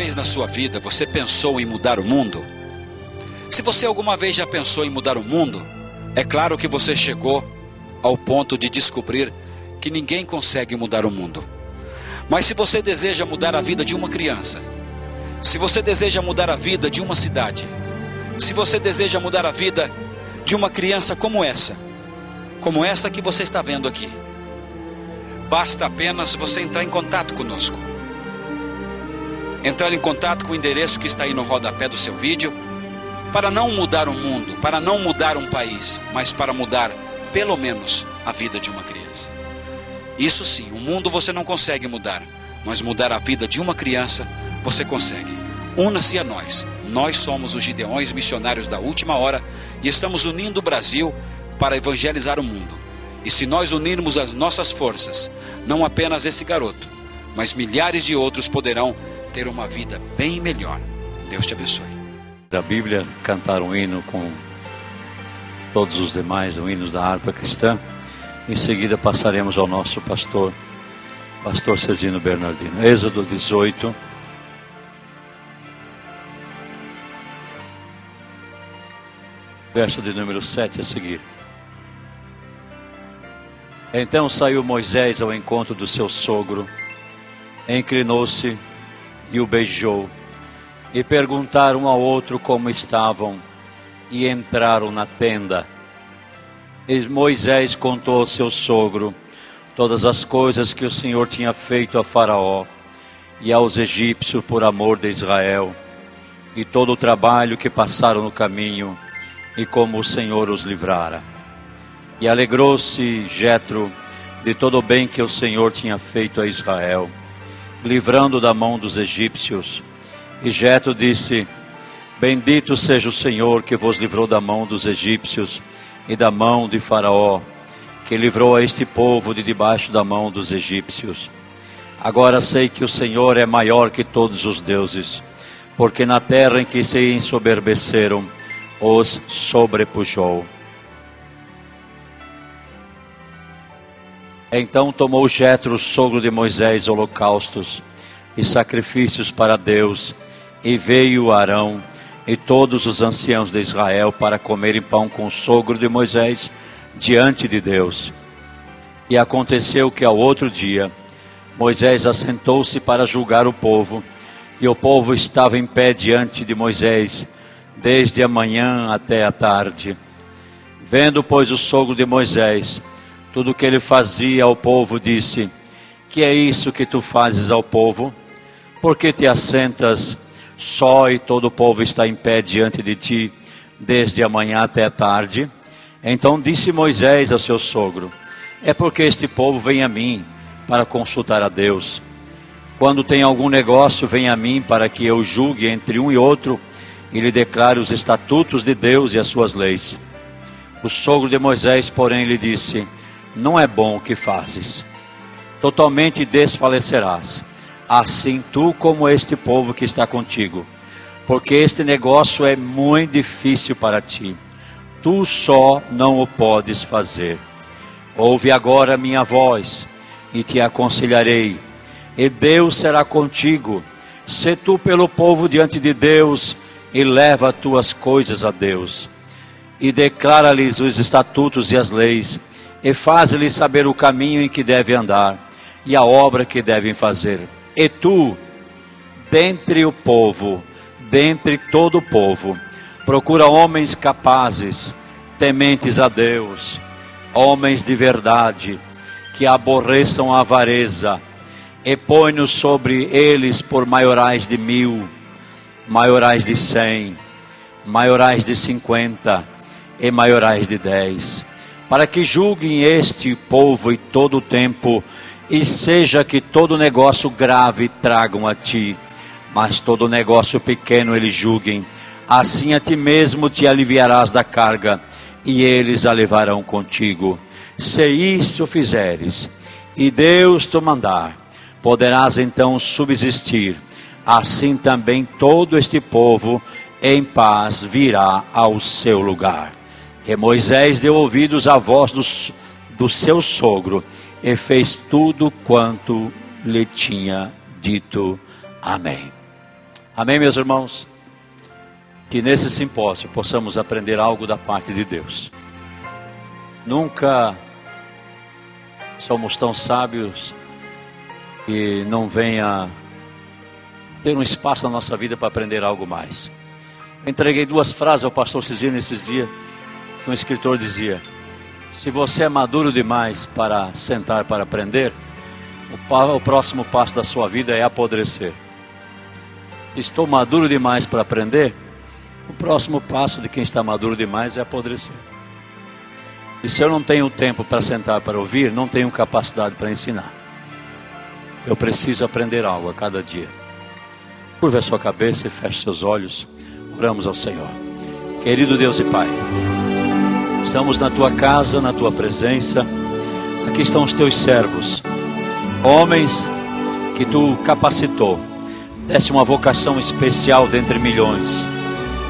vez na sua vida você pensou em mudar o mundo? Se você alguma vez já pensou em mudar o mundo, é claro que você chegou ao ponto de descobrir que ninguém consegue mudar o mundo. Mas se você deseja mudar a vida de uma criança, se você deseja mudar a vida de uma cidade, se você deseja mudar a vida de uma criança como essa que você está vendo aqui, basta apenas você entrar em contato conosco. Entrar em contato com o endereço que está aí no rodapé do seu vídeo, para não mudar o mundo, para não mudar um país, mas para mudar pelo menos a vida de uma criança. Isso sim, o mundo você não consegue mudar, mas mudar a vida de uma criança você consegue. Una-se a nós. Nós somos os Gideões Missionários da Última Hora e estamos unindo o Brasil para evangelizar o mundo. E se nós unirmos as nossas forças, não apenas esse garoto, mas milhares de outros poderão ter uma vida bem melhor. Deus te abençoe. Da Bíblia, cantar um hino com todos os demais, o hino da harpa cristã. Em seguida passaremos ao nosso pastor Cezino Bernardino. Êxodo 18. Verso de número 7 a seguir. Então saiu Moisés ao encontro do seu sogro, inclinou-se e o beijou, e perguntaram um ao outro como estavam, e entraram na tenda. E Moisés contou ao seu sogro todas as coisas que o Senhor tinha feito a Faraó e aos egípcios por amor de Israel, e todo o trabalho que passaram no caminho, e como o Senhor os livrara. E alegrou-se Jetro de todo o bem que o Senhor tinha feito a Israel, livrando da mão dos egípcios. E Jetro disse: bendito seja o Senhor que vos livrou da mão dos egípcios e da mão de Faraó, que livrou a este povo de debaixo da mão dos egípcios. Agora sei que o Senhor é maior que todos os deuses, porque na terra em que se ensoberbeceram, os sobrepujou. Então tomou Jetro, sogro de Moisés, holocaustos e sacrifícios para Deus, e veio Arão e todos os anciãos de Israel para comerem pão com o sogro de Moisés diante de Deus. E aconteceu que ao outro dia Moisés assentou-se para julgar o povo, e o povo estava em pé diante de Moisés desde a manhã até a tarde. Vendo, pois, o sogro de Moisés tudo o que ele fazia ao povo, disse: que é isso que tu fazes ao povo? Por que te assentas só e todo o povo está em pé diante de ti desde a manhã até a tarde? Então disse Moisés ao seu sogro: é porque este povo vem a mim para consultar a Deus. Quando tem algum negócio, vem a mim para que eu julgue entre um e outro e lhe declare os estatutos de Deus e as suas leis. O sogro de Moisés, porém, lhe disse: não é bom o que fazes, totalmente desfalecerás, assim tu como este povo que está contigo, porque este negócio é muito difícil para ti, tu só não o podes fazer. Ouve agora a minha voz, e te aconselharei, e Deus será contigo. Sê tu pelo povo diante de Deus, e leva tuas coisas a Deus, e declara-lhes os estatutos e as leis, e faz-lhes saber o caminho em que devem andar, e a obra que devem fazer. E tu, dentre o povo, dentre todo o povo, procura homens capazes, tementes a Deus, homens de verdade, que aborreçam a avareza, e põe-nos sobre eles por maiorais de 1000, maiorais de 100, maiorais de 50 e maiorais de 10, para que julguem este povo e todo o tempo, e seja que todo negócio grave tragam a ti, mas todo negócio pequeno eles julguem. Assim a ti mesmo te aliviarás da carga, e eles a levarão contigo. Se isso fizeres, e Deus te mandar, poderás então subsistir. Assim também todo este povo em paz virá ao seu lugar. E Moisés deu ouvidos à voz do seu sogro, e fez tudo quanto lhe tinha dito. Amém. Amém, meus irmãos? Que nesse simpósio possamos aprender algo da parte de Deus. Nunca somos tão sábios que não venha ter um espaço na nossa vida para aprender algo mais. Eu entreguei 2 frases ao pastor Cizinho nesses dias, que um escritor dizia: se você é maduro demais para sentar para aprender, o próximo passo da sua vida é apodrecer. Estou maduro demais para aprender, o próximo passo de quem está maduro demais é apodrecer. E se eu não tenho tempo para sentar para ouvir, não tenho capacidade para ensinar. Eu preciso aprender algo a cada dia. Curva a sua cabeça e feche seus olhos. Oramos ao Senhor. Querido Deus e Pai, estamos na Tua casa, na Tua presença. Aqui estão os Teus servos, homens que Tu capacitou, desse uma vocação especial dentre milhões,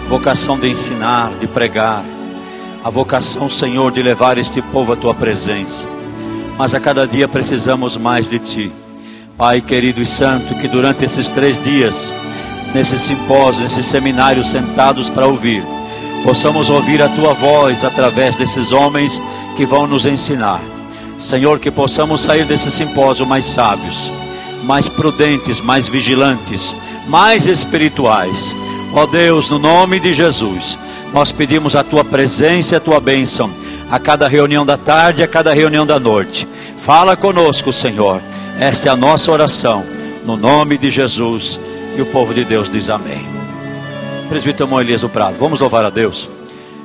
vocação de ensinar, de pregar, a vocação, Senhor, de levar este povo à Tua presença. Mas a cada dia precisamos mais de Ti. Pai querido e santo, que durante esses 3 dias, nesse simpósio, nesse seminário, sentados para ouvir, possamos ouvir a Tua voz através desses homens que vão nos ensinar. Senhor, que possamos sair desse simpósio mais sábios, mais prudentes, mais vigilantes, mais espirituais. Ó Deus, no nome de Jesus, nós pedimos a Tua presença e a Tua bênção a cada reunião da tarde, a cada reunião da noite. Fala conosco, Senhor. Esta é a nossa oração, no nome de Jesus. E o povo de Deus diz amém. Presbítero Moisés do Prado, vamos louvar a Deus.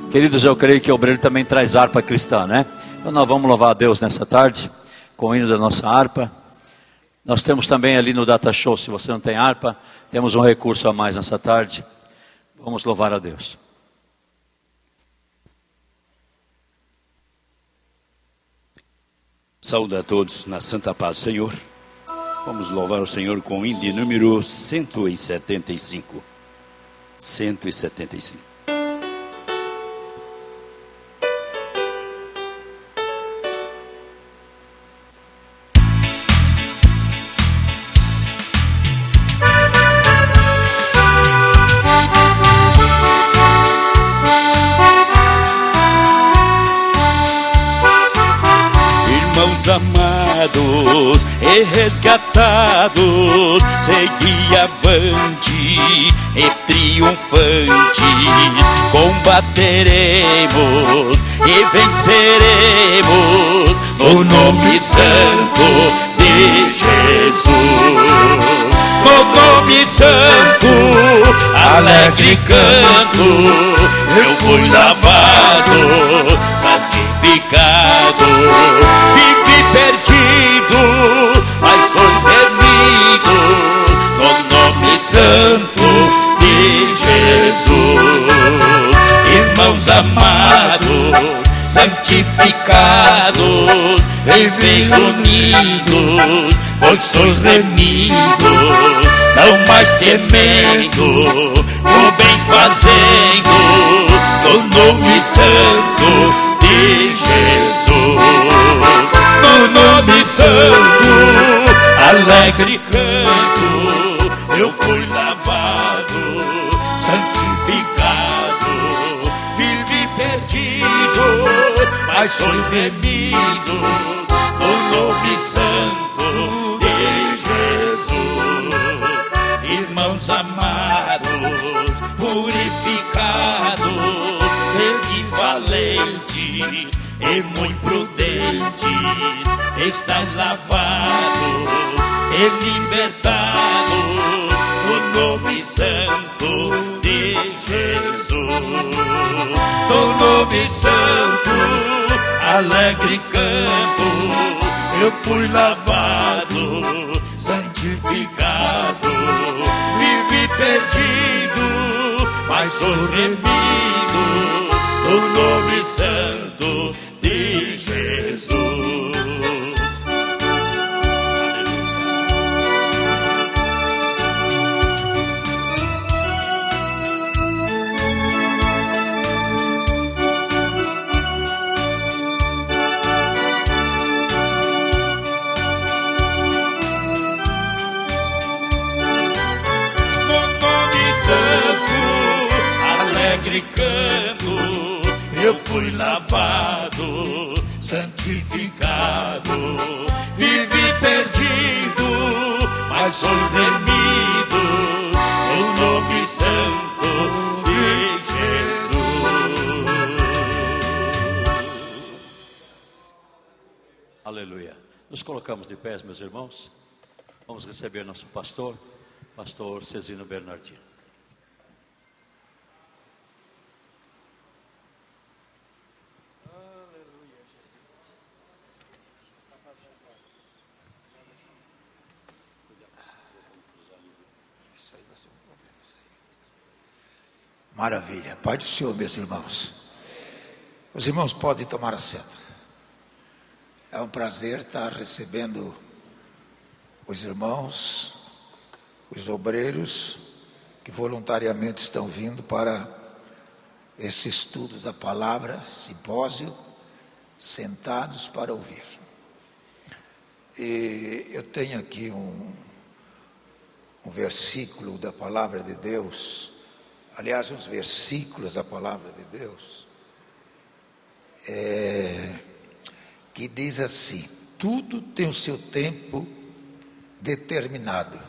Queridos, eu creio que o obreiro também traz harpa cristã, né? Então nós vamos louvar a Deus nessa tarde, com o hino da nossa harpa. Nós temos também ali no Data Show, se você não tem harpa, temos um recurso a mais nessa tarde. Vamos louvar a Deus. Saúde a todos na santa paz do Senhor. Vamos louvar o Senhor com o hino de número 175. 175. Amados e resgatados, segui avante e triunfante, combateremos e venceremos no nome santo de Jesus. No nome santo, alegre canto, eu fui lavado, santificado, perdido, mas foi remido no nome santo de Jesus. Irmãos amados, santificados e bem unidos, pois sois remidos, não mais temendo, o bem fazendo no nome santo de Jesus. No nome santo, alegre canto, eu fui lavado, santificado, vivi perdido, mas sou remido, no nome santo de Jesus. Irmãos amados, purificados, sede valente e muito prudente, estás lavado e libertado no nome santo de Jesus. No nome santo, alegre canto, eu fui lavado, santificado, vivi perdido, mas sou remido no nome santo de Jesus. No nome brincando, eu fui lavado, santificado, vivi perdido, mas sou remido no nome santo de Jesus. Aleluia. Nos colocamos de pés, meus irmãos. Vamos receber nosso pastor, pastor Cezino Bernardino. Maravilha. Pai do Senhor, meus irmãos. Os irmãos podem tomar assento. É um prazer estar recebendo os irmãos, os obreiros que voluntariamente estão vindo para esse estudo da palavra, simpósio, sentados para ouvir. E eu tenho aqui um versículo da palavra de Deus, aliás, uns versículos da palavra de Deus, que diz assim: tudo tem o seu tempo determinado.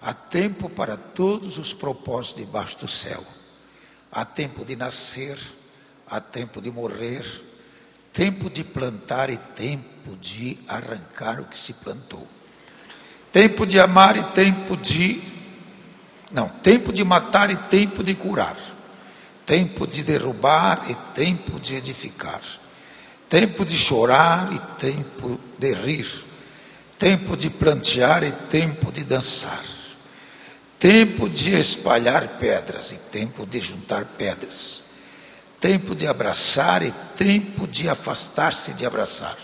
Há tempo para todos os propósitos debaixo do céu. Há tempo de nascer, há tempo de morrer, tempo de plantar e tempo de arrancar o que se plantou. Tempo de amar e tempo de matar e tempo de curar. Tempo de derrubar e tempo de edificar. Tempo de chorar e tempo de rir. Tempo de plantear e tempo de dançar. Tempo de espalhar pedras e tempo de juntar pedras. Tempo de abraçar e tempo de afastar-se de abraçar.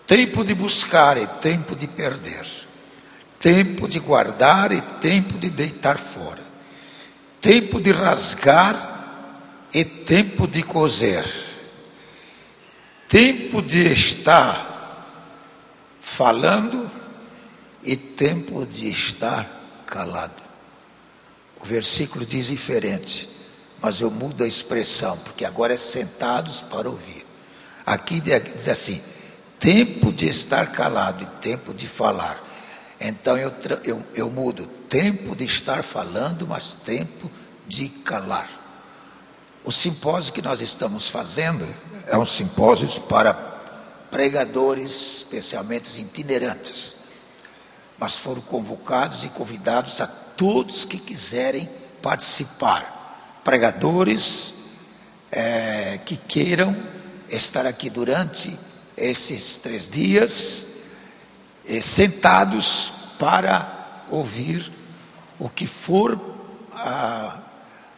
Tempo de buscar e tempo de perder. Tempo de guardar e tempo de deitar fora. Tempo de rasgar e tempo de coser. Tempo de estar falando e tempo de estar calado. O versículo diz diferente, mas eu mudo a expressão, porque agora é sentados para ouvir. Aqui diz assim: tempo de estar calado e tempo de falar. Então eu mudo, tempo de estar falando, mas tempo de calar. O simpósio que nós estamos fazendo é um simpósio para pregadores, especialmente itinerantes. Mas foram convocados e convidados a todos que quiserem participar. Pregadores que queiram estar aqui durante esses 3 dias, sentados para ouvir o que for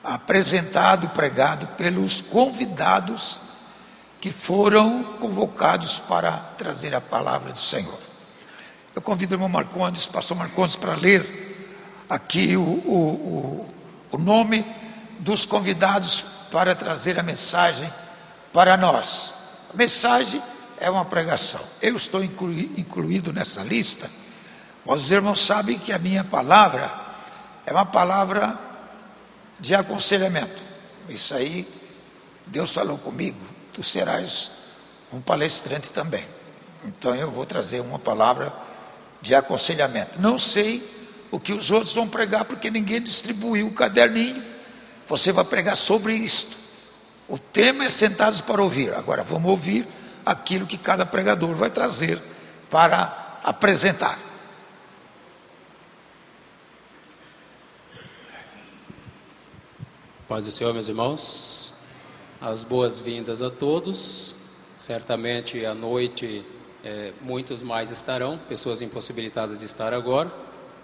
apresentado, pregado pelos convidados que foram convocados para trazer a palavra do Senhor. Eu convido o irmão Marcondes, pastor Marcondes, para ler aqui o nome dos convidados para trazer a mensagem para nós. A mensagem é uma pregação. Eu estou incluído nessa lista, mas os irmãos sabem que a minha palavra é uma palavra de aconselhamento. Isso aí, Deus falou comigo, tu serás um palestrante também. Então eu vou trazer uma palavra de aconselhamento. Não sei o que os outros vão pregar, porque ninguém distribuiu o caderninho. Você vai pregar sobre isto. O tema é sentados para ouvir. Agora vamos ouvir aquilo que cada pregador vai trazer para apresentar. Paz do Senhor, meus irmãos. As boas-vindas a todos. Certamente à noite muitos mais estarão, pessoas impossibilitadas de estar agora.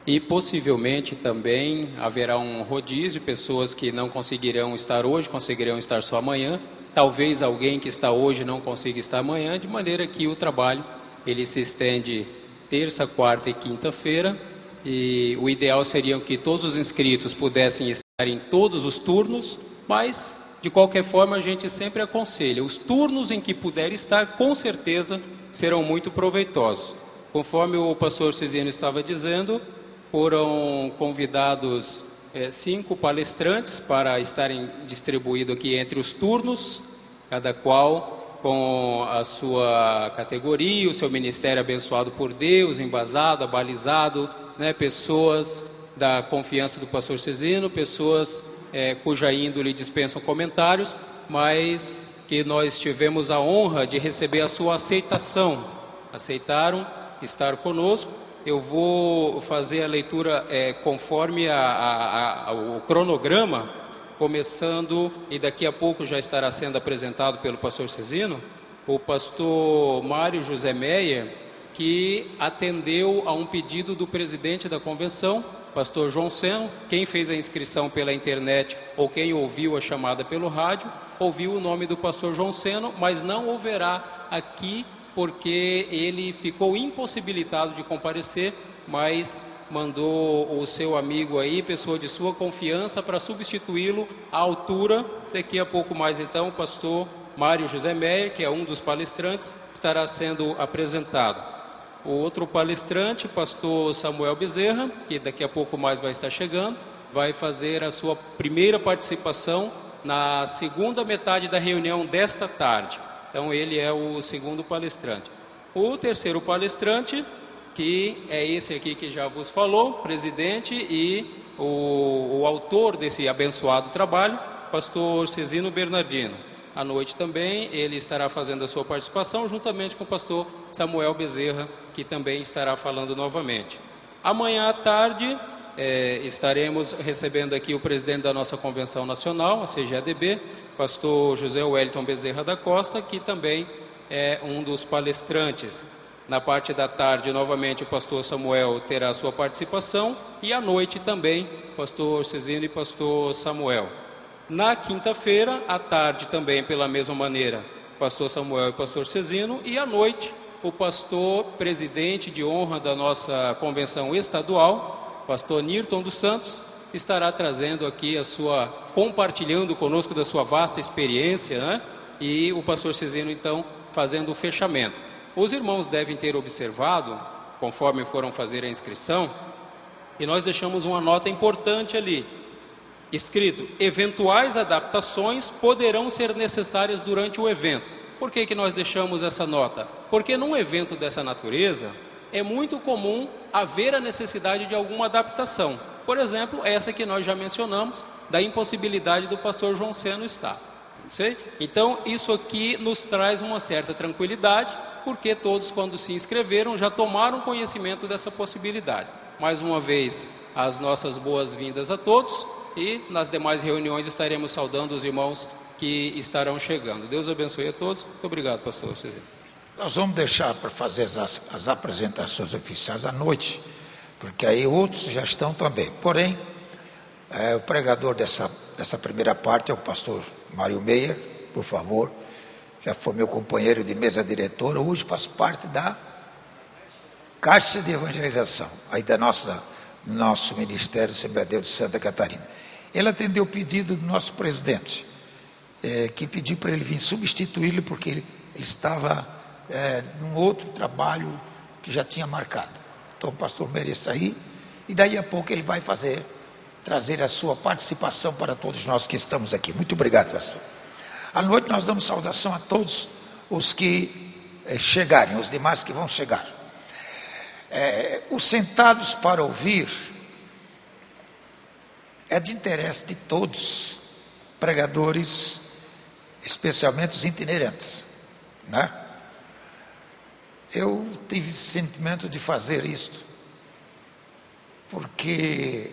E possivelmente também haverá um rodízio, pessoas que não conseguirão estar hoje, conseguirão estar só amanhã. Talvez alguém que está hoje não consiga estar amanhã, de maneira que o trabalho ele se estende terça, quarta e quinta-feira. E o ideal seria que todos os inscritos pudessem estar em todos os turnos, mas de qualquer forma a gente sempre aconselha, os turnos em que puder estar, com certeza serão muito proveitosos. Conforme o pastor Cezino estava dizendo, foram convidados 5 palestrantes para estarem distribuídos aqui entre os turnos, cada qual com a sua categoria, o seu ministério abençoado por Deus, embasado, abalizado, né? Pessoas da confiança do pastor Cezino, pessoas cuja índole dispensam comentários, mas que nós tivemos a honra de receber a sua aceitação. Aceitaram estar conosco. Eu vou fazer a leitura conforme o cronograma, começando, e daqui a pouco já estará sendo apresentado pelo pastor Cezino, o pastor Mário José Meyer, que atendeu a um pedido do presidente da convenção, pastor João Seno. Quem fez a inscrição pela internet ou quem ouviu a chamada pelo rádio, ouviu o nome do pastor João Seno, mas não ouvirá aqui porque ele ficou impossibilitado de comparecer, mas mandou o seu amigo aí, pessoa de sua confiança, para substituí-lo à altura. Daqui a pouco mais então o pastor Mário José Meyer, que é um dos palestrantes, estará sendo apresentado. O outro palestrante, pastor Samuel Bezerra, que daqui a pouco mais vai estar chegando, vai fazer a sua primeira participação na segunda metade da reunião desta tarde. Então ele é o segundo palestrante. O terceiro palestrante, que é esse aqui que já vos falou, presidente e o autor desse abençoado trabalho, pastor Cezino Bernardino. À noite também ele estará fazendo a sua participação, juntamente com o pastor Samuel Bezerra, que também estará falando novamente. Amanhã à tarde estaremos recebendo aqui o presidente da nossa convenção nacional, a CGADB, pastor José Wellington Bezerra da Costa, que também é um dos palestrantes. Na parte da tarde, novamente, o pastor Samuel terá sua participação, e à noite também, pastor Cezino e pastor Samuel. Na quinta-feira, à tarde também, pela mesma maneira, pastor Samuel e pastor Cezino, e à noite, o pastor presidente de honra da nossa convenção estadual, pastor Nirton dos Santos, estará trazendo aqui compartilhando conosco da sua vasta experiência, né? E o pastor Cezino, então, fazendo o fechamento. Os irmãos devem ter observado, conforme foram fazer a inscrição, e nós deixamos uma nota importante ali, escrito: eventuais adaptações poderão ser necessárias durante o evento. Por que nós deixamos essa nota? Porque num evento dessa natureza, é muito comum haver a necessidade de alguma adaptação. Por exemplo, essa que nós já mencionamos, da impossibilidade do pastor João Seno estar. Então, isso aqui nos traz uma certa tranquilidade, porque todos, quando se inscreveram, já tomaram conhecimento dessa possibilidade. Mais uma vez, as nossas boas-vindas a todos, e nas demais reuniões estaremos saudando os irmãos que estarão chegando. Deus abençoe a todos. Muito obrigado, pastor Cezino. Nós vamos deixar para fazer as apresentações oficiais à noite, porque aí outros já estão também. Porém, o pregador dessa primeira parte é o pastor Mário Meyer, por favor. Já foi meu companheiro de mesa diretora, hoje faz parte da Caixa de Evangelização, aí da nosso Ministério Assembleia de Deus de Santa Catarina. Ele atendeu o pedido do nosso presidente, que pediu para ele vir substituí-lo, porque ele estava num outro trabalho que já tinha marcado. Então o pastor Meyer está aí, e daí a pouco ele vai trazer a sua participação para todos nós que estamos aqui. Muito obrigado, pastor. À noite nós damos saudação a todos os que chegarem, os demais que vão chegar. Os sentados para ouvir é de interesse de todos, pregadores, especialmente os itinerantes, né? Eu tive esse sentimento de fazer isto, porque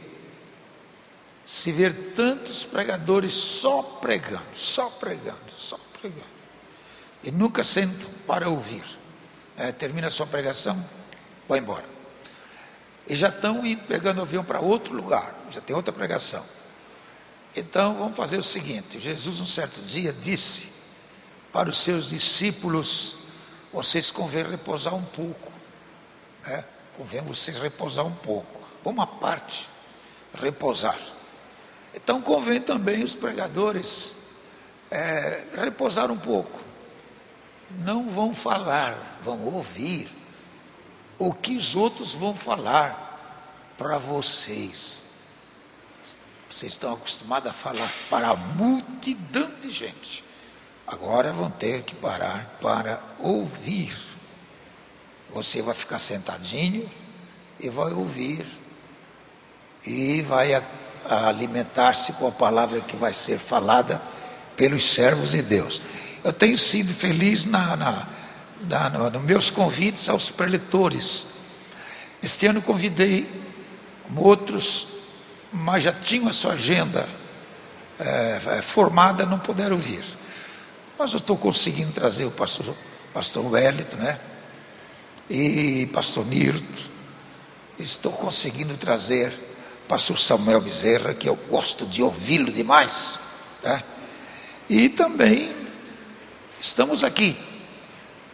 se ver tantos pregadores só pregando, e nunca sentam para ouvir, termina a sua pregação, vai embora, e já estão indo pegando avião para outro lugar, já tem outra pregação. Então vamos fazer o seguinte: Jesus um certo dia disse para os seus discípulos: vocês convém repousar um pouco, convém vocês repousar um pouco, uma parte, repousar. Então convém também os pregadores repousar um pouco. Não vão falar, vão ouvir o que os outros vão falar para vocês. vocês estão acostumados a falar para a multidão de gente. Agora vão ter que parar para ouvir. Você vai ficar sentadinho e vai ouvir. E vai alimentar-se com a palavra que vai ser falada pelos servos de Deus. Eu tenho sido feliz nos meus convites aos preletores. Este ano convidei outros, mas já tinham a sua agenda formada, não puderam vir. Mas eu estou conseguindo trazer o pastor Wellington, né? E pastor Nirto. Estou conseguindo trazer pastor Samuel Bezerra, que eu gosto de ouvi-lo demais, né? E também estamos aqui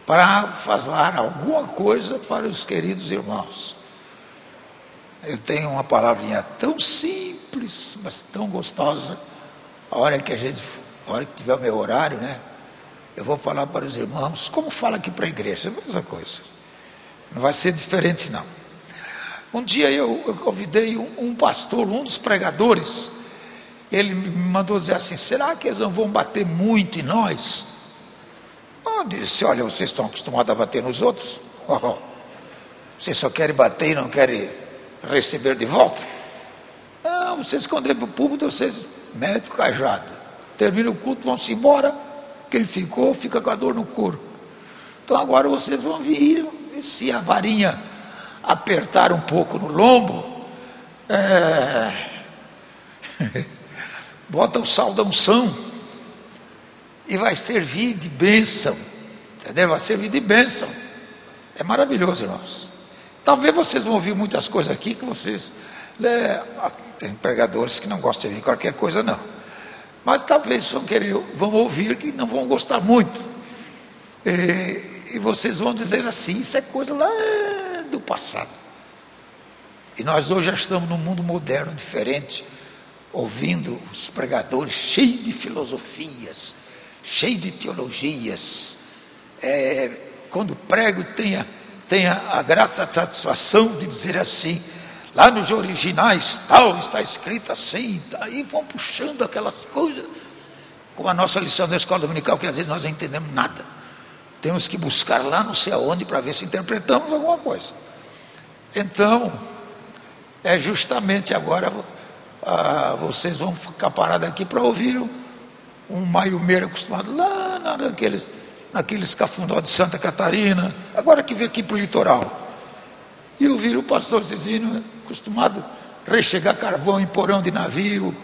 para falar alguma coisa para os queridos irmãos. Eu tenho uma palavrinha tão simples, mas tão gostosa. A hora que tiver o meu horário, né? Eu vou falar para os irmãos, como fala aqui para a igreja, é a mesma coisa. Não vai ser diferente, não. Um dia eu convidei um pastor, um dos pregadores. Ele me mandou dizer assim: será que eles não vão bater muito em nós? Eu disse: olha, vocês estão acostumados a bater nos outros? Vocês só querem bater e não querem receber de volta? Não, vocês quando é para o púlpito, vocês metem o cajado. Termina o culto, vão-se embora. Quem ficou, fica com a dor no couro. Então agora vocês vão vir, e se a varinha apertar um pouco no lombo, bota o sal da unção e vai servir de bênção, entendeu? Vai servir de bênção. É maravilhoso, irmãos. Talvez vocês vão ouvir muitas coisas aqui que vocês, tem pregadores que não gostam de ouvir qualquer coisa, não, mas talvez vão ouvir que não vão gostar muito, e vocês vão dizer assim: isso é coisa lá do passado. E nós hoje já estamos num mundo moderno, diferente, ouvindo os pregadores cheios de filosofias, cheios de teologias. Quando prego, tenha a graça, a satisfação de dizer assim: lá nos originais tal está escrito assim, aí vão puxando aquelas coisas, como a nossa lição da escola dominical, que às vezes nós não entendemos nada. Temos que buscar lá não sei aonde para ver se interpretamos alguma coisa. Então, justamente agora vocês vão ficar parados aqui para ouvir um maiomeiro acostumado lá naqueles cafundó de Santa Catarina, agora que veio aqui para o litoral. E ouvir o pastor Zezinho, acostumado a rechegar carvão em porão de navio,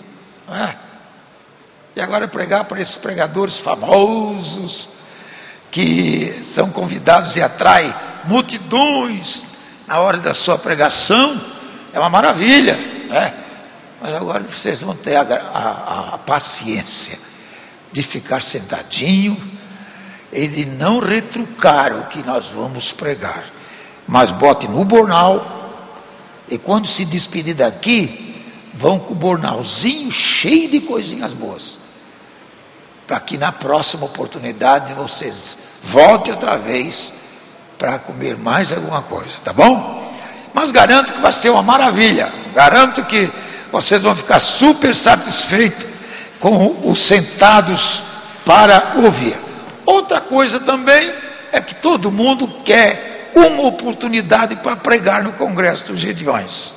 não é? E agora pregar para esses pregadores famosos, que são convidados e atraem multidões na hora da sua pregação, é uma maravilha, né? Mas agora vocês vão ter a paciência de ficar sentadinho e de não retrucar o que nós vamos pregar, mas bote no bornal, e quando se despedir daqui, vão com o bornalzinho cheio de coisinhas boas, para que na próxima oportunidade vocês voltem outra vez para comer mais alguma coisa, tá bom? Mas garanto que vai ser uma maravilha, garanto que vocês vão ficar super satisfeitos com os sentados para ouvir. Outra coisa também é que todo mundo quer uma oportunidade para pregar no Congresso dos Gideões.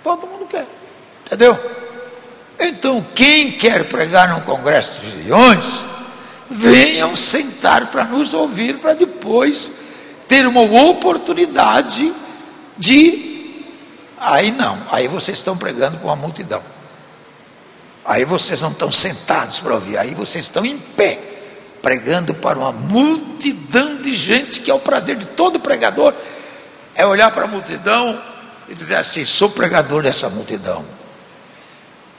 Todo mundo quer, entendeu? Então, quem quer pregar no Congresso dos Gideões, venham sentar para nos ouvir, para depois ter uma oportunidade de... Aí vocês estão pregando para uma multidão. Aí vocês não estão sentados para ouvir, aí vocês estão em pé, pregando para uma multidão de gente, que é o prazer de todo pregador, é olhar para a multidão e dizer assim: sou pregador dessa multidão.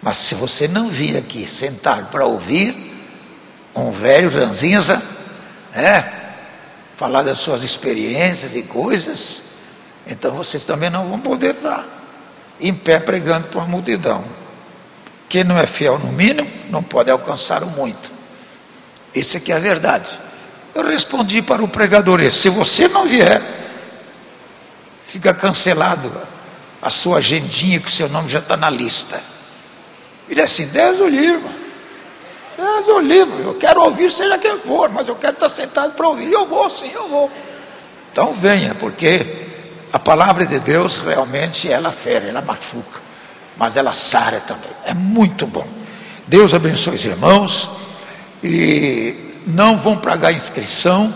Mas se você não vir aqui sentar para ouvir um velho ranzinza, falar das suas experiências e coisas, então vocês também não vão poder estar em pé pregando para uma multidão. Quem não é fiel no mínimo, não pode alcançar o muito. Isso aqui é a verdade. Eu respondi para o pregador: se você não vier, fica cancelado a sua agendinha, que o seu nome já está na lista. Ele assim, Deus o livre, Deus o livre, eu quero ouvir seja quem for, mas eu quero estar sentado para ouvir. Eu vou, sim, eu vou. Então venha, porque a palavra de Deus realmente ela fere, ela machuca, mas ela sara também. É muito bom. Deus abençoe os irmãos. E não vão pagar inscrição,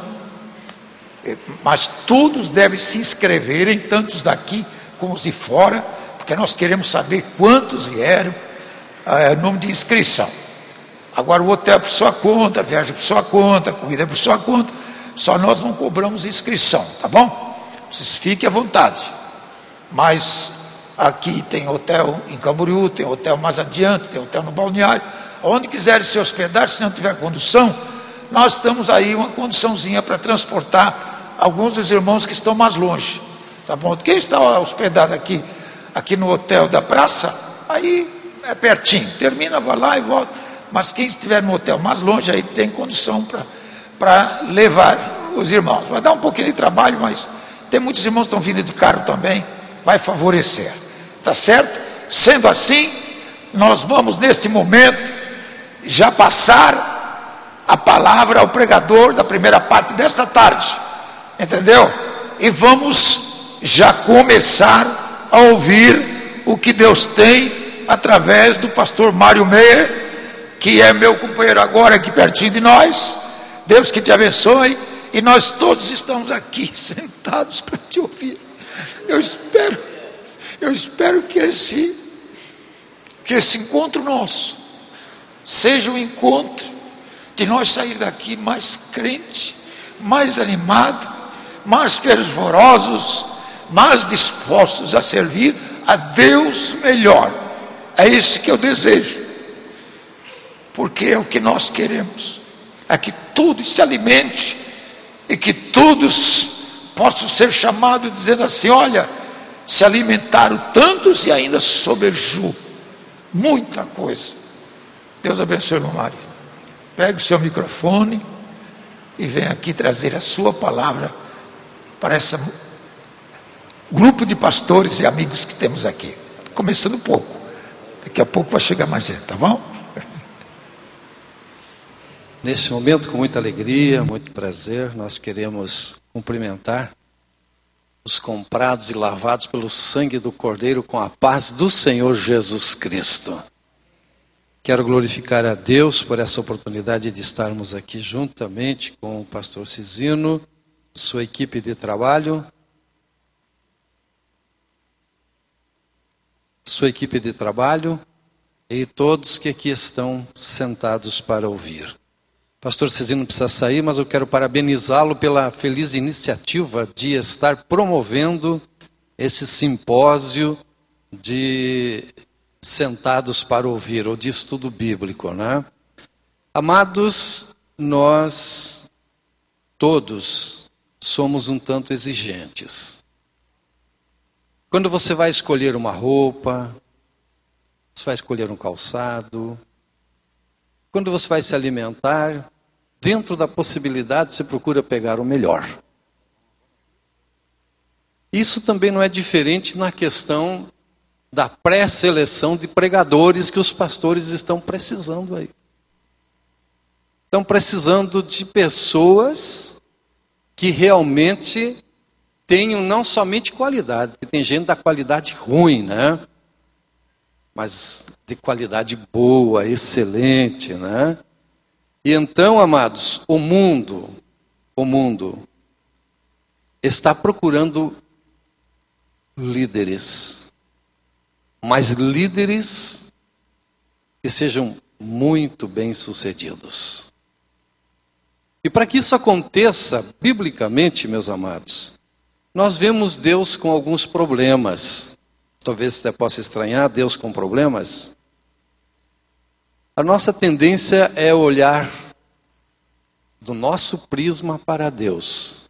mas todos devem se inscreverem, tanto os daqui como os de fora, porque nós queremos saber quantos vieram, nome de inscrição. Agora o hotel é por sua conta, a viagem é por sua conta, a comida é por sua conta, só nós não cobramos inscrição, tá bom? Vocês fiquem à vontade. Mas aqui tem hotel em Camboriú, tem hotel mais adiante, tem hotel no Balneário. Onde quiserem se hospedar, se não tiver condução, nós estamos aí uma conduçãozinha para transportar alguns dos irmãos que estão mais longe, tá bom? Quem está hospedado aqui no hotel da praça, aí é pertinho, termina, vai lá e volta. Mas quem estiver no hotel mais longe, aí tem condução para levar os irmãos. Vai dar um pouquinho de trabalho, mas tem muitos irmãos que estão vindo de carro também, vai favorecer, tá certo? Sendo assim, nós vamos neste momento já passar a palavra ao pregador da primeira parte desta tarde, entendeu? E vamos já começar a ouvir o que Deus tem através do pastor Mário Meyer, que é meu companheiro agora aqui pertinho de nós. Deus que te abençoe, e nós todos estamos aqui sentados para te ouvir. Eu espero que esse encontro nosso seja um encontro de nós sair daqui mais crente, mais animado, mais fervorosos, mais dispostos a servir a Deus melhor. É isso que eu desejo, porque é o que nós queremos, é que todos se alimente e que todos possam ser chamados dizendo assim: olha, se alimentaram tantos e ainda sobrejou muita coisa. Deus abençoe, irmão Mário. Pegue o seu microfone e vem aqui trazer a sua palavra para esse grupo de pastores e amigos que temos aqui. Começando pouco, daqui a pouco vai chegar mais gente, tá bom? Nesse momento, com muita alegria, muito prazer, nós queremos cumprimentar os comprados e lavados pelo sangue do Cordeiro com a paz do Senhor Jesus Cristo. Quero glorificar a Deus por essa oportunidade de estarmos aqui juntamente com o pastor Cizino, sua equipe de trabalho, e todos que aqui estão sentados para ouvir. Pastor Cizino precisa sair, mas eu quero parabenizá-lo pela feliz iniciativa de estar promovendo esse simpósio de sentados para ouvir, ou de estudo bíblico, né? Amados, nós todos somos um tanto exigentes. Quando você vai escolher uma roupa, você vai escolher um calçado, quando você vai se alimentar, dentro da possibilidade você procura pegar o melhor. Isso também não é diferente na questão da pré-seleção de pregadores que os pastores estão precisando aí. Estão precisando de pessoas que realmente tenham não somente qualidade, porque tem gente da qualidade ruim, né? Mas de qualidade boa, excelente, né? E então, amados, o mundo está procurando líderes, mas líderes que sejam muito bem-sucedidos. E para que isso aconteça, biblicamente, meus amados, nós vemos Deus com alguns problemas. Talvez você possa estranhar Deus com problemas. A nossa tendência é olhar do nosso prisma para Deus.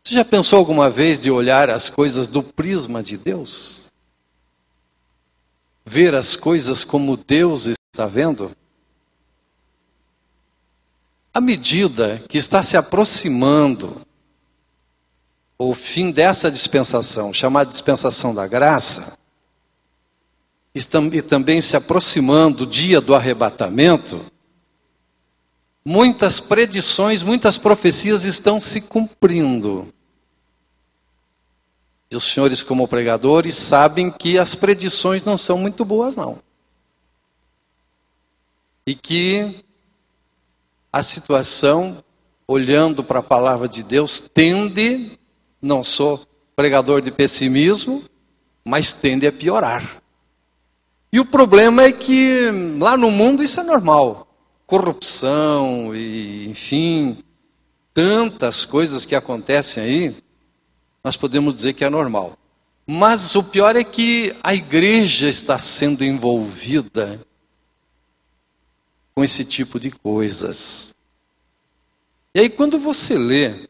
Você já pensou alguma vez de olhar as coisas do prisma de Deus? Ver as coisas como Deus está vendo? À medida que está se aproximando o fim dessa dispensação, chamada dispensação da graça, e também se aproximando o dia do arrebatamento, muitas predições, muitas profecias estão se cumprindo. E os senhores, como pregadores, sabem que as predições não são muito boas, não. E que a situação, olhando para a palavra de Deus, tende, não sou pregador de pessimismo, mas tende a piorar. E o problema é que lá no mundo isso é normal. Corrupção e, enfim, tantas coisas que acontecem aí, nós podemos dizer que é normal. Mas o pior é que a igreja está sendo envolvida com esse tipo de coisas. E aí quando você lê,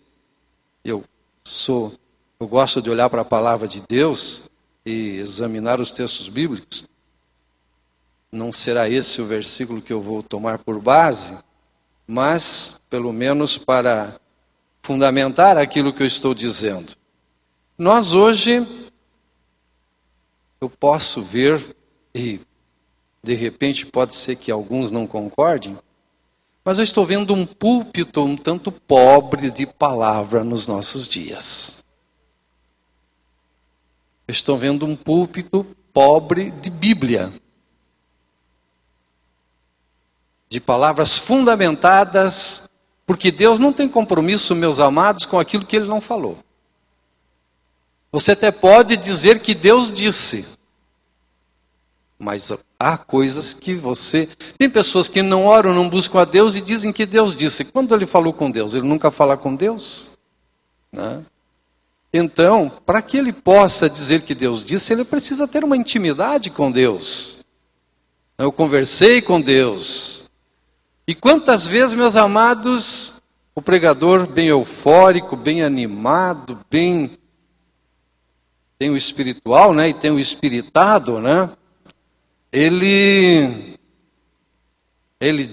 eu gosto de olhar para a palavra de Deus e examinar os textos bíblicos. Não será esse o versículo que eu vou tomar por base, mas pelo menos para fundamentar aquilo que eu estou dizendo. Nós hoje, eu posso ver, e de repente pode ser que alguns não concordem, mas eu estou vendo um púlpito um tanto pobre de palavra nos nossos dias. Eu estou vendo um púlpito pobre de Bíblia. De palavras fundamentadas, porque Deus não tem compromisso, meus amados, com aquilo que Ele não falou. Você até pode dizer que Deus disse, mas há coisas que você... Tem pessoas que não oram, não buscam a Deus e dizem que Deus disse. Quando ele falou com Deus? Ele nunca fala com Deus? Né? Então, para que ele possa dizer que Deus disse, ele precisa ter uma intimidade com Deus. Eu conversei com Deus. E quantas vezes, meus amados, o pregador bem eufórico, bem animado, bem... Tem o espiritual, né? E tem o espiritado, né? Ele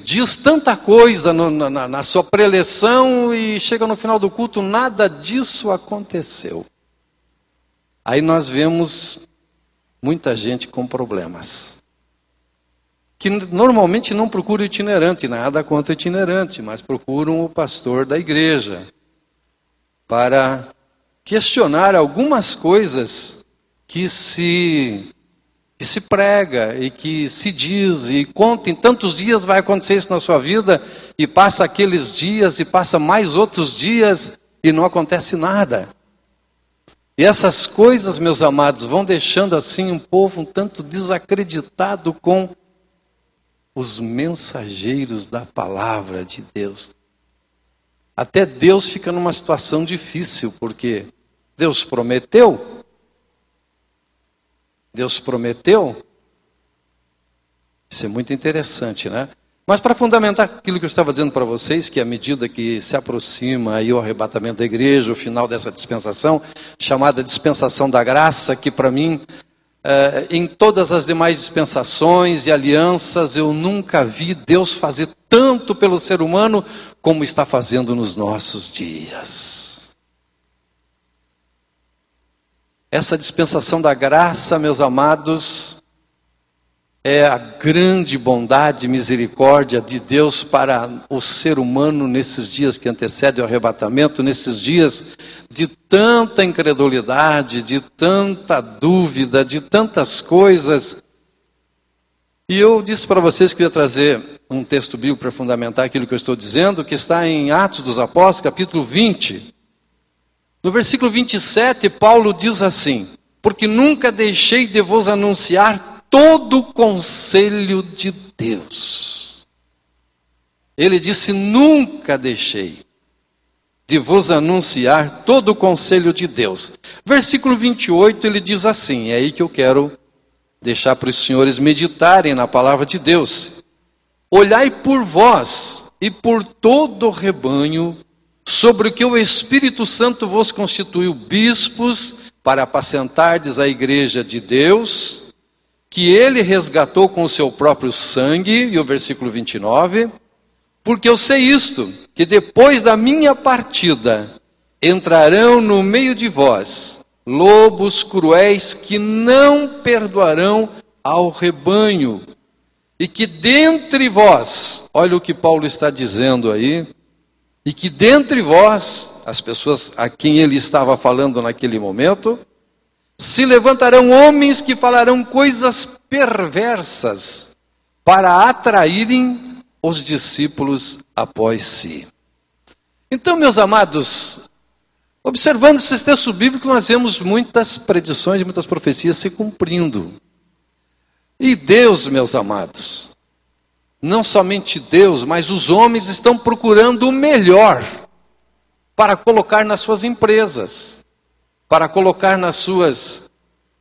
diz tanta coisa na sua preleção e chega no final do culto, nada disso aconteceu. Aí nós vemos muita gente com problemas. Que normalmente não procura itinerante, nada contra itinerante, mas procuram o pastor da igreja para questionar algumas coisas que se prega e que se diz e conta, em tantos dias vai acontecer isso na sua vida, e passa aqueles dias e passa mais outros dias e não acontece nada. E essas coisas, meus amados, vão deixando assim um povo um tanto desacreditado com os mensageiros da palavra de Deus. Até Deus fica numa situação difícil, porque Deus prometeu. Deus prometeu. Isso é muito interessante, né? Mas para fundamentar aquilo que eu estava dizendo para vocês, que à medida que se aproxima aí o arrebatamento da igreja, o final dessa dispensação, chamada dispensação da graça, que para mim, em todas as demais dispensações e alianças, eu nunca vi Deus fazer tanto pelo ser humano como está fazendo nos nossos dias. Essa dispensação da graça, meus amados, é a grande bondade e misericórdia de Deus para o ser humano nesses dias que antecedem o arrebatamento, nesses dias de tanta incredulidade, de tanta dúvida, de tantas coisas. E eu disse para vocês que eu ia trazer um texto bíblico para fundamentar aquilo que eu estou dizendo, que está em Atos dos Apóstolos, capítulo 20. No versículo 27, Paulo diz assim: porque nunca deixei de vos anunciar todo o conselho de Deus. Ele disse, nunca deixei de vos anunciar todo o conselho de Deus. Versículo 28, ele diz assim, é aí que eu quero deixar para os senhores meditarem na palavra de Deus. Olhai por vós e por todo o rebanho, sobre o que o Espírito Santo vos constituiu bispos, para apacentardes a igreja de Deus, que ele resgatou com o seu próprio sangue, e o versículo 29, porque eu sei isto, que depois da minha partida, entrarão no meio de vós, lobos cruéis que não perdoarão ao rebanho. E que dentre vós, olha o que Paulo está dizendo aí, e que dentre vós, as pessoas a quem ele estava falando naquele momento, se levantarão homens que falarão coisas perversas para atraírem os discípulos após si. Então, meus amados, observando esses textos bíblicos, nós vemos muitas predições, muitas profecias se cumprindo. E Deus, meus amados, não somente Deus, mas os homens estão procurando o melhor para colocar nas suas empresas, para colocar nas suas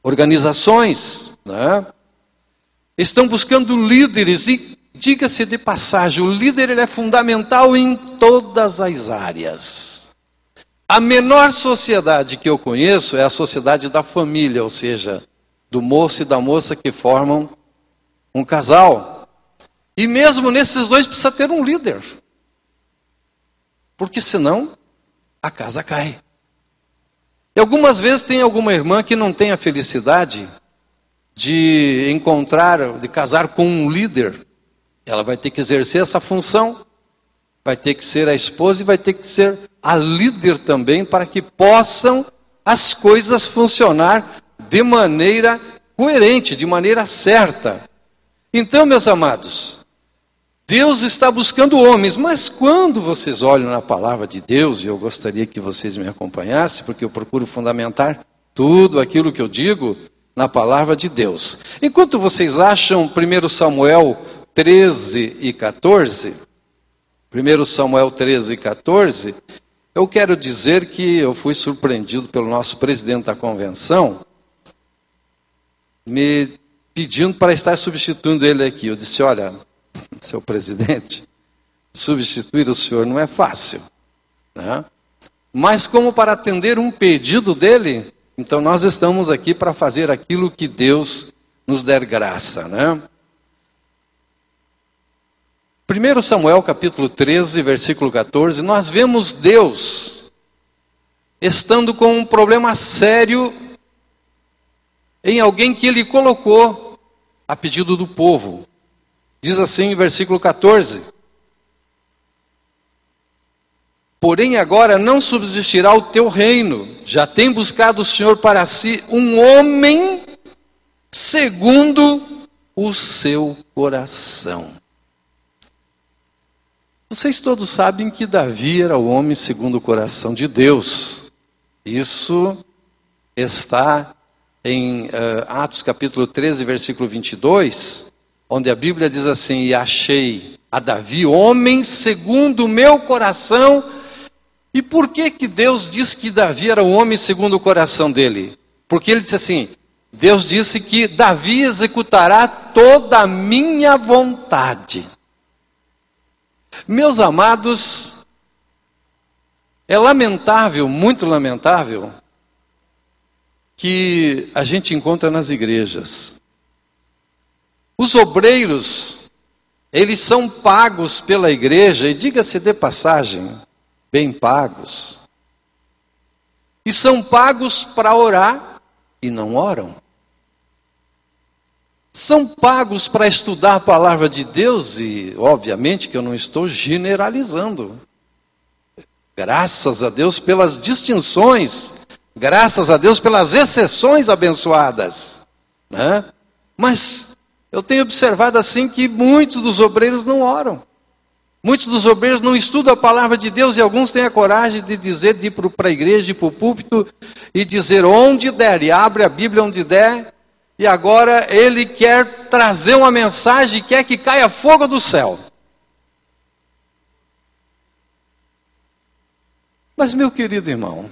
organizações, né? Estão buscando líderes e, diga-se de passagem, o líder ele é fundamental em todas as áreas. A menor sociedade que eu conheço é a sociedade da família, ou seja, do moço e da moça que formam um casal. E mesmo nesses dois precisa ter um líder. Porque senão a casa cai. E algumas vezes tem alguma irmã que não tem a felicidade de de casar com um líder. Ela vai ter que exercer essa função, vai ter que ser a esposa e vai ter que ser a líder também, para que possam as coisas funcionar de maneira coerente, de maneira certa. Então, meus amados, Deus está buscando homens, mas quando vocês olham na palavra de Deus, e eu gostaria que vocês me acompanhassem, porque eu procuro fundamentar tudo aquilo que eu digo na palavra de Deus. Enquanto vocês acham 1 Samuel 13 e 14, 1 Samuel 13 e 14, eu quero dizer que eu fui surpreendido pelo nosso presidente da convenção, me pedindo para estar substituindo ele aqui. Eu disse, olha, seu presidente, substituir o senhor não é fácil, né? Mas como para atender um pedido dele, então nós estamos aqui para fazer aquilo que Deus nos der graça, né? 1 Samuel capítulo 13, versículo 14, nós vemos Deus estando com um problema sério em alguém que ele colocou a pedido do povo. Diz assim, versículo 14: porém agora não subsistirá o teu reino, já tem buscado o Senhor para si um homem segundo o seu coração. Vocês todos sabem que Davi era o homem segundo o coração de Deus. Isso está em Atos capítulo 13, versículo 22, onde a Bíblia diz assim, e achei a Davi homem segundo o meu coração. E por que que Deus disse que Davi era o homem segundo o coração dele? Porque ele disse assim, Deus disse que Davi executará toda a minha vontade. Meus amados, é lamentável, muito lamentável, que a gente encontra nas igrejas. Os obreiros, eles são pagos pela igreja, e diga-se de passagem, bem pagos. E são pagos para orar e não oram. São pagos para estudar a palavra de Deus e, obviamente, que eu não estou generalizando. Graças a Deus pelas distinções, graças a Deus pelas exceções abençoadas, né? Mas eu tenho observado assim que muitos dos obreiros não oram. Muitos dos obreiros não estudam a palavra de Deus e alguns têm a coragem de dizer, de ir para a igreja, ir para o púlpito e dizer onde der, e abre a Bíblia onde der, e agora ele quer trazer uma mensagem, quer que caia fogo do céu. Mas, meu querido irmão,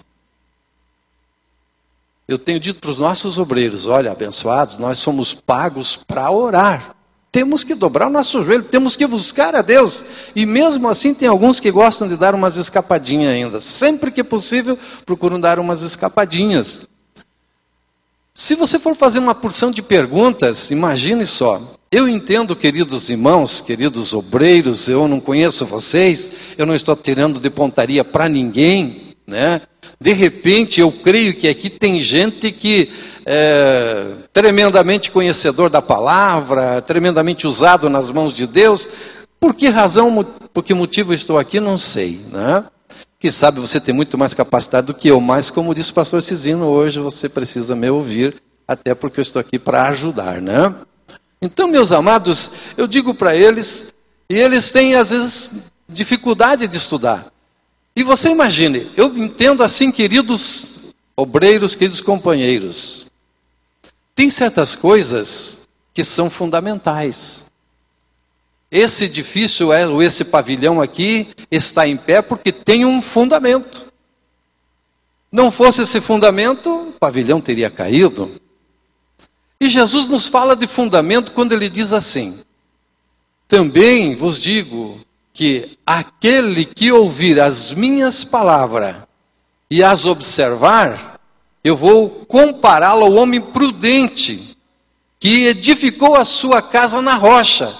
eu tenho dito para os nossos obreiros, olha, abençoados, nós somos pagos para orar. Temos que dobrar o nosso joelho, temos que buscar a Deus. E mesmo assim tem alguns que gostam de dar umas escapadinhas ainda. Sempre que possível, procuram dar umas escapadinhas. Se você for fazer uma porção de perguntas, imagine só. Eu entendo, queridos irmãos, queridos obreiros, eu não conheço vocês, eu não estou tirando de pontaria para ninguém, né? De repente, eu creio que aqui tem gente que tremendamente conhecedor da palavra, tremendamente usado nas mãos de Deus. Por que razão, por que motivo estou aqui, não sei, né? Quem sabe você tem muito mais capacidade do que eu, mas como disse o pastor Cizino, hoje você precisa me ouvir, até porque eu estou aqui para ajudar, né? Então, meus amados, eu digo para eles, e eles têm às vezes dificuldade de estudar. E você imagine, eu entendo assim, queridos obreiros, queridos companheiros, tem certas coisas que são fundamentais. Esse edifício, esse pavilhão aqui, está em pé porque tem um fundamento. Não fosse esse fundamento, o pavilhão teria caído. E Jesus nos fala de fundamento quando ele diz assim: também vos digo que aquele que ouvir as minhas palavras e as observar, eu vou compará-lo ao homem prudente que edificou a sua casa na rocha.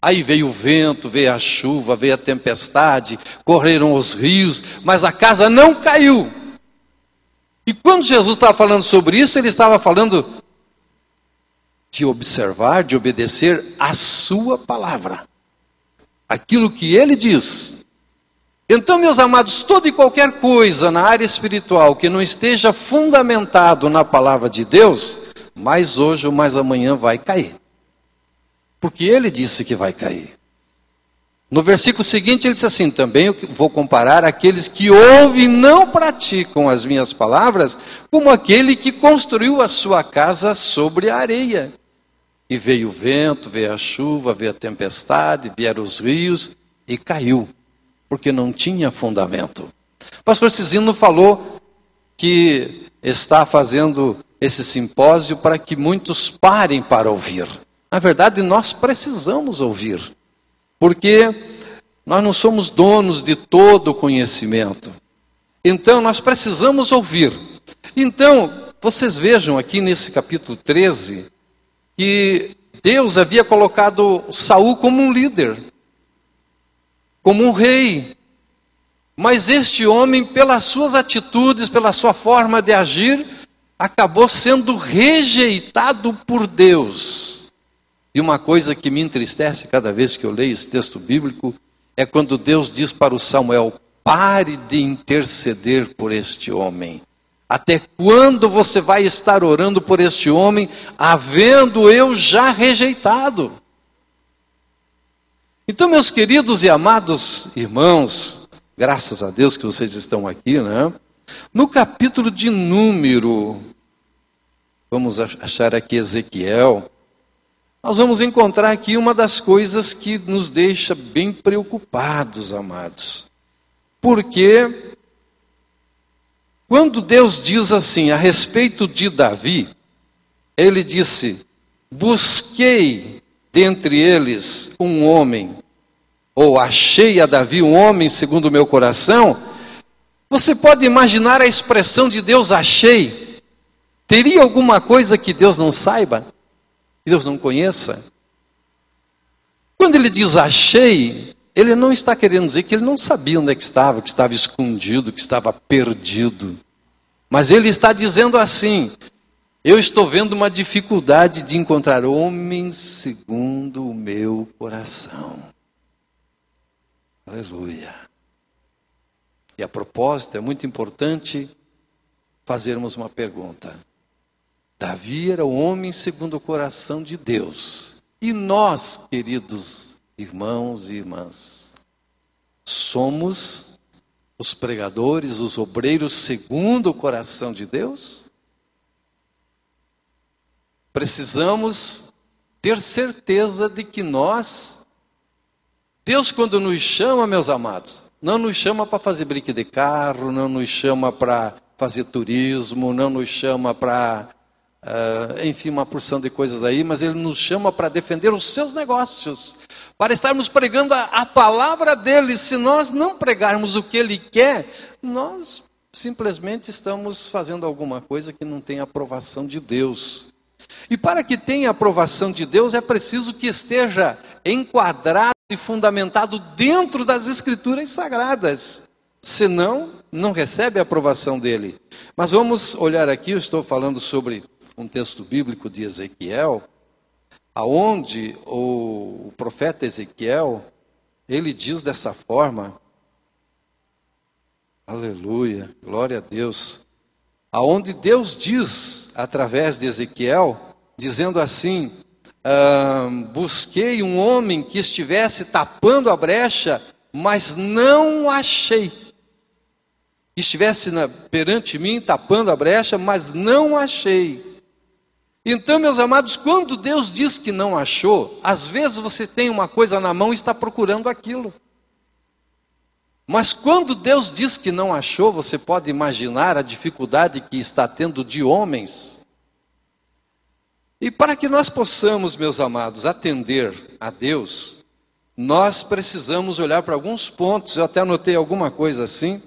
Aí veio o vento, veio a chuva, veio a tempestade, correram os rios, mas a casa não caiu. E quando Jesus estava falando sobre isso, ele estava falando de observar, de obedecer a sua palavra. Aquilo que ele diz. Então, meus amados, toda e qualquer coisa na área espiritual que não esteja fundamentado na palavra de Deus, mais hoje ou mais amanhã vai cair. Porque ele disse que vai cair. No versículo seguinte ele diz assim: também eu vou comparar aqueles que ouvem e não praticam as minhas palavras, como aquele que construiu a sua casa sobre a areia. E veio o vento, veio a chuva, veio a tempestade, vieram os rios e caiu, porque não tinha fundamento. O pastor Cizino falou que está fazendo esse simpósio para que muitos parem para ouvir. Na verdade, nós precisamos ouvir, porque nós não somos donos de todo o conhecimento. Então, nós precisamos ouvir. Então, vocês vejam aqui nesse capítulo 13, que Deus havia colocado Saul como um líder, como um rei. Mas este homem, pelas suas atitudes, pela sua forma de agir, acabou sendo rejeitado por Deus. E uma coisa que me entristece cada vez que eu leio esse texto bíblico é quando Deus diz para o Samuel: pare de interceder por este homem. Até quando você vai estar orando por este homem, havendo eu já rejeitado? Então, meus queridos e amados irmãos, graças a Deus que vocês estão aqui, né? No capítulo de número, vamos achar aqui Ezequiel, nós vamos encontrar aqui uma das coisas que nos deixa bem preocupados, amados. Porque quando Deus diz assim a respeito de Davi, ele disse: busquei dentre eles um homem, ou achei a Davi um homem segundo o meu coração. Você pode imaginar a expressão de Deus achei? Teria alguma coisa que Deus não saiba? Que Deus não conheça? Quando ele diz achei, ele não está querendo dizer que ele não sabia onde é que estava escondido, que estava perdido. Mas ele está dizendo assim: eu estou vendo uma dificuldade de encontrar homens segundo o meu coração. Aleluia. E a propósito, é muito importante fazermos uma pergunta. Davi era o homem segundo o coração de Deus. E nós, queridos irmãos e irmãs, somos os pregadores, os obreiros segundo o coração de Deus? Precisamos ter certeza de que Deus quando nos chama, meus amados, não nos chama para fazer brinque de carro, não nos chama para fazer turismo, não nos chama para enfim, uma porção de coisas aí, mas Ele nos chama para defender os seus negócios, para estarmos pregando a palavra dEle. Se nós não pregarmos o que Ele quer, nós simplesmente estamos fazendo alguma coisa que não tem aprovação de Deus. E para que tenha aprovação de Deus, é preciso que esteja enquadrado e fundamentado dentro das Escrituras Sagradas. Senão, não recebe a aprovação dEle. Mas vamos olhar aqui, eu estou falando sobre um texto bíblico de Ezequiel, aonde o profeta Ezequiel, ele diz dessa forma, aleluia, glória a Deus, aonde Deus diz, através de Ezequiel, dizendo assim, busquei um homem que estivesse tapando a brecha, mas não achei. Estivesse perante mim, tapando a brecha, mas não achei. Então, meus amados, quando Deus diz que não achou, às vezes você tem uma coisa na mão e está procurando aquilo. Mas quando Deus diz que não achou, você pode imaginar a dificuldade que está tendo de homens. E para que nós possamos, meus amados, atender a Deus, nós precisamos olhar para alguns pontos. Eu até anotei alguma coisa assim,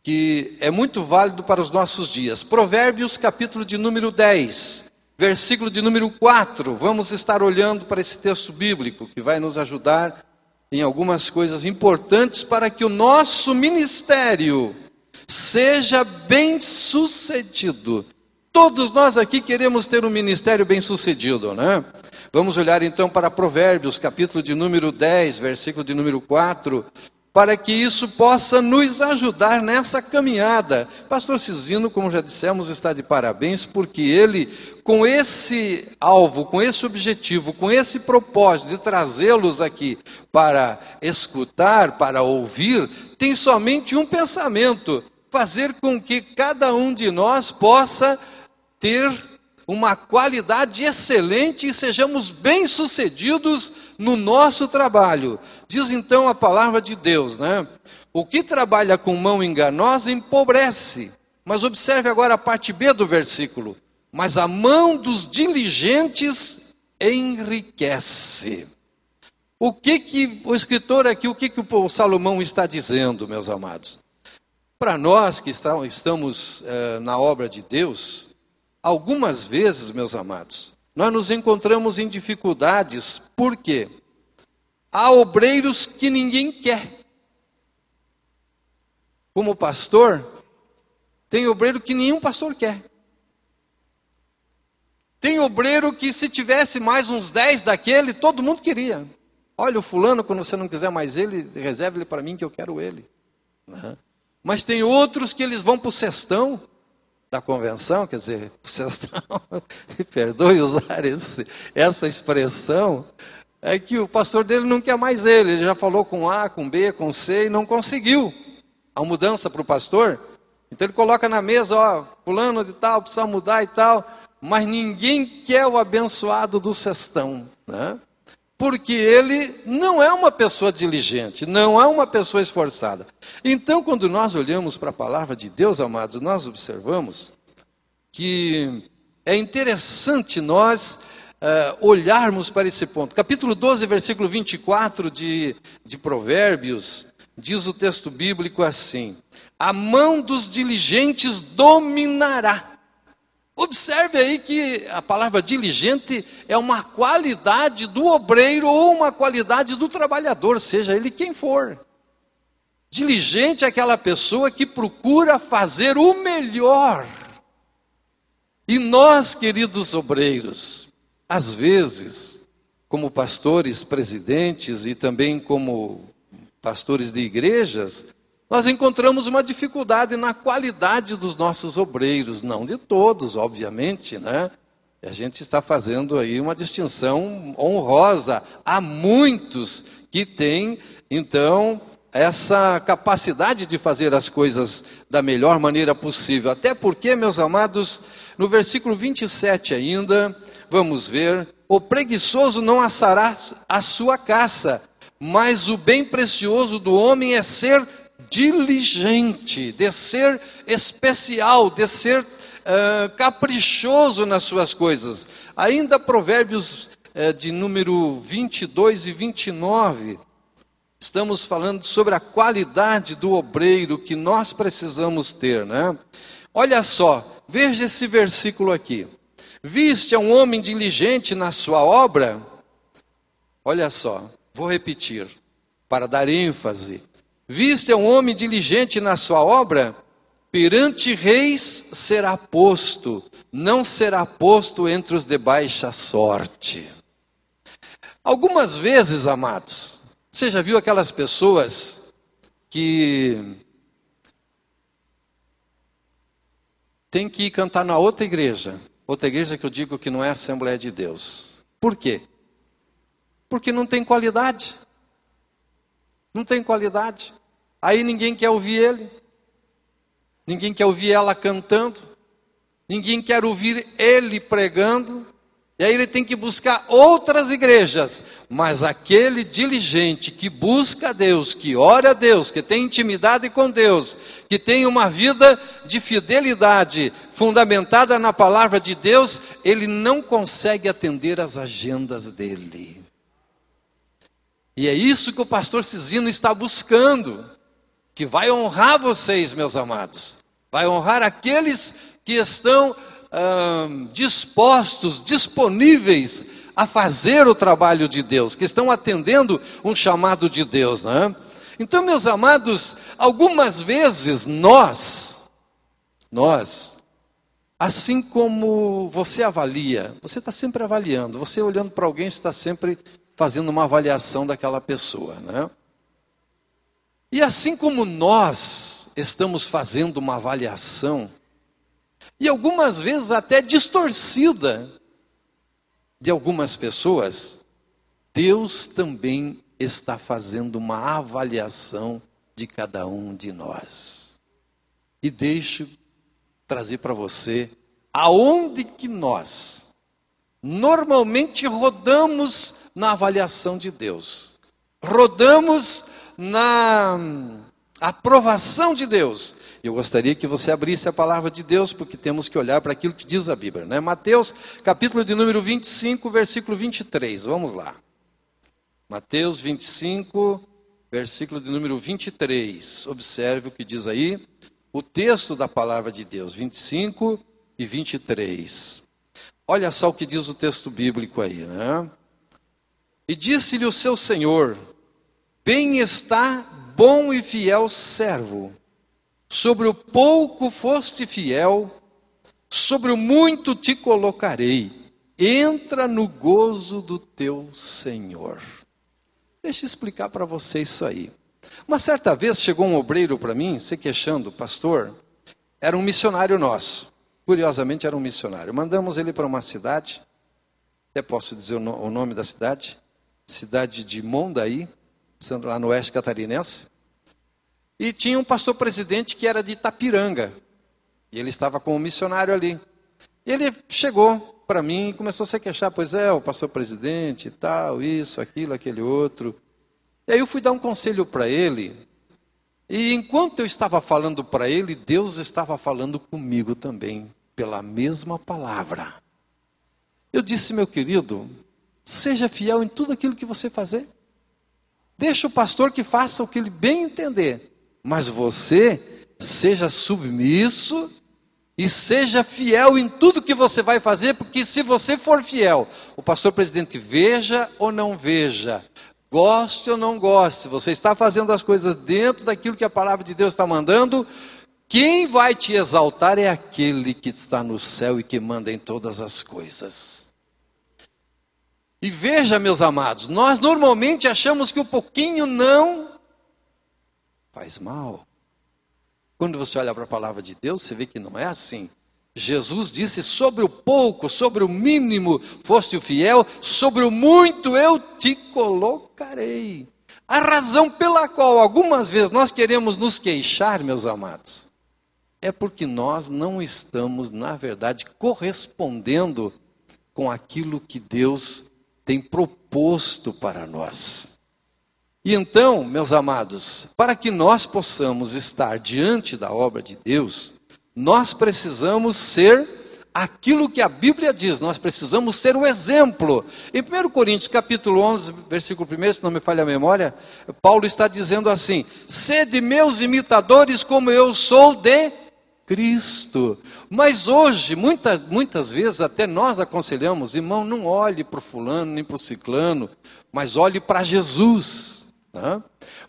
que é muito válido para os nossos dias. Provérbios, capítulo de número 10, versículo de número 4. Vamos estar olhando para esse texto bíblico, que vai nos ajudar em algumas coisas importantes para que o nosso ministério seja bem sucedido. Todos nós aqui queremos ter um ministério bem sucedido, né? Vamos olhar então para Provérbios, capítulo de número 10, versículo de número 4, para que isso possa nos ajudar nessa caminhada. Pastor Cizino, como já dissemos, está de parabéns, porque ele, com esse alvo, com esse objetivo, com esse propósito de trazê-los aqui para escutar, para ouvir, tem somente um pensamento: fazer com que cada um de nós possa ter uma qualidade excelente e sejamos bem-sucedidos no nosso trabalho. Diz então a palavra de Deus, né? O que trabalha com mão enganosa empobrece. Mas observe agora a parte B do versículo. Mas a mão dos diligentes enriquece. O que o escritor aqui, o que o Salomão está dizendo, meus amados? Para nós que estamos na obra de Deus, algumas vezes, meus amados, nós nos encontramos em dificuldades. Por quê? Há obreiros que ninguém quer. Como pastor, tem obreiro que nenhum pastor quer. Tem obreiro que se tivesse mais uns 10 daquele, todo mundo queria. Olha, o fulano, quando você não quiser mais ele, reserve ele para mim que eu quero ele. Né? Mas tem outros que eles vão para o cestão da convenção, quer dizer, o cestão, perdoe usar essa expressão, é que o pastor dele não quer mais ele já falou com A, com B, com C e não conseguiu a mudança para o pastor. Então ele coloca na mesa, ó, fulano de tal, precisa mudar e tal, mas ninguém quer o abençoado do cestão, né? Porque ele não é uma pessoa diligente, não é uma pessoa esforçada. Então, quando nós olhamos para a palavra de Deus, amados, nós observamos que é interessante nós olharmos para esse ponto. Capítulo 12, versículo 24 de Provérbios, diz o texto bíblico assim: a mão dos diligentes dominará. Observe aí que a palavra diligente é uma qualidade do obreiro ou uma qualidade do trabalhador, seja ele quem for. Diligente é aquela pessoa que procura fazer o melhor. E nós, queridos obreiros, às vezes, como pastores, presidentes e também como pastores de igrejas, nós encontramos uma dificuldade na qualidade dos nossos obreiros, não de todos, obviamente, né? A gente está fazendo aí uma distinção honrosa. Há muitos que têm, então, essa capacidade de fazer as coisas da melhor maneira possível. Até porque, meus amados, no versículo 27 ainda, vamos ver: o preguiçoso não assará a sua caça, mas o bem precioso do homem é ser diligente, de ser especial, de ser caprichoso nas suas coisas. Ainda Provérbios de número 22 e 29, estamos falando sobre a qualidade do obreiro que nós precisamos ter, né? Olha só, veja esse versículo aqui. Viste a um homem diligente na sua obra? Olha só, vou repetir, para dar ênfase. Viste a um homem diligente na sua obra? perante reis será posto, não será posto entre os de baixa sorte. Algumas vezes, amados, você já viu aquelas pessoas que tem que ir cantar na outra igreja que eu digo que não é a Assembleia de Deus. Por quê? Porque não tem qualidade. Não tem qualidade. Aí ninguém quer ouvir ele. Ninguém quer ouvir ela cantando. Ninguém quer ouvir ele pregando. E aí ele tem que buscar outras igrejas. Mas aquele diligente que busca a Deus, que ora a Deus, que tem intimidade com Deus, que tem uma vida de fidelidade fundamentada na palavra de Deus, ele não consegue atender às agendas dele. E é isso que o pastor Cizino está buscando, que vai honrar vocês, meus amados. Vai honrar aqueles que estão dispostos, disponíveis a fazer o trabalho de Deus, que estão atendendo um chamado de Deus, né? Então, meus amados, algumas vezes nós, assim como você avalia, você está sempre avaliando, você olhando para alguém, está sempre fazendo uma avaliação daquela pessoa, né? E assim como nós estamos fazendo uma avaliação, e algumas vezes até distorcida de algumas pessoas, Deus também está fazendo uma avaliação de cada um de nós. E deixo trazer para você aonde que nós normalmente rodamos na avaliação de Deus. Rodamos na aprovação de Deus. Eu gostaria que você abrisse a palavra de Deus, porque temos que olhar para aquilo que diz a Bíblia, né? Mateus, capítulo de número 25, versículo 23. Vamos lá. Mateus 25, versículo de número 23. Observe o que diz aí. O texto da palavra de Deus, 25 e 23. Olha só o que diz o texto bíblico aí, né? E disse-lhe o seu senhor: bem está, bom e fiel servo. Sobre o pouco foste fiel, sobre o muito te colocarei. Entra no gozo do teu Senhor. Deixa eu explicar para você isso aí. Uma certa vez chegou um obreiro para mim, se queixando, pastor, era um missionário nosso. Curiosamente era um missionário. Mandamos ele para uma cidade, até posso dizer o nome da cidade, cidade de Mondaí, lá no oeste catarinense. E tinha um pastor presidente que era de Itapiranga. E ele estava como missionário ali. E ele chegou para mim e começou a se queixar. Pois é, o pastor presidente e tal, isso, aquilo, aquele outro. E aí eu fui dar um conselho para ele. E enquanto eu estava falando para ele, Deus estava falando comigo também, pela mesma palavra. Eu disse, meu querido, seja fiel em tudo aquilo que você fazer. Deixa o pastor que faça o que ele bem entender. Mas você seja submisso e seja fiel em tudo que você vai fazer, porque se você for fiel, o pastor presidente veja ou não veja, goste ou não goste, você está fazendo as coisas dentro daquilo que a palavra de Deus está mandando, quem vai te exaltar é aquele que está no céu e que manda em todas as coisas. E veja, meus amados, nós normalmente achamos que o pouquinho não faz mal. Quando você olha para a palavra de Deus, você vê que não é assim. Jesus disse, sobre o pouco, sobre o mínimo, foste o fiel, sobre o muito eu te colocarei. A razão pela qual algumas vezes nós queremos nos queixar, meus amados, é porque nós não estamos, na verdade, correspondendo com aquilo que Deus tem proposto para nós. E então, meus amados, para que nós possamos estar diante da obra de Deus, nós precisamos ser aquilo que a Bíblia diz, nós precisamos ser o exemplo. Em 1 Coríntios capítulo 11, versículo 1, se não me falha a memória, Paulo está dizendo assim, sede meus imitadores como eu sou de Cristo. Mas hoje, muitas vezes, até nós aconselhamos, irmão, não olhe para o fulano, nem para o ciclano, mas olhe para Jesus.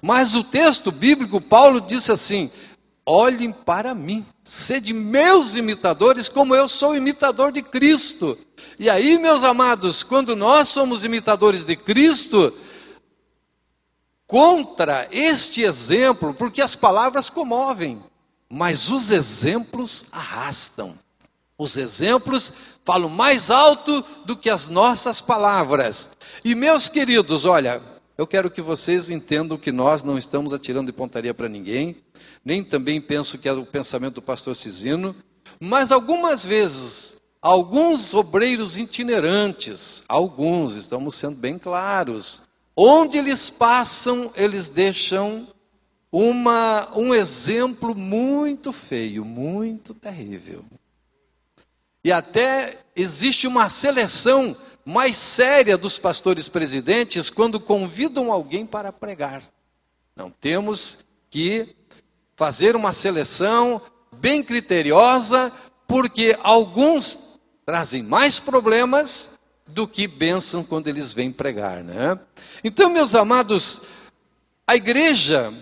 Mas o texto bíblico, Paulo disse assim, olhem para mim, sede meus imitadores, como eu sou imitador de Cristo. E aí, meus amados, quando nós somos imitadores de Cristo, contra este exemplo, porque as palavras comovem, mas os exemplos arrastam. Os exemplos falam mais alto do que as nossas palavras. E meus queridos, olha, eu quero que vocês entendam que nós não estamos atirando de pontaria para ninguém, nem também penso que é o pensamento do pastor Cizino, mas algumas vezes, alguns obreiros itinerantes, alguns, estamos sendo bem claros, onde eles passam, eles deixam um exemplo muito feio, muito terrível. E até existe uma seleção mais séria dos pastores presidentes quando convidam alguém para pregar. Não, temos que fazer uma seleção bem criteriosa, porque alguns trazem mais problemas do que bênção quando eles vêm pregar, né? Então, meus amados, a igreja,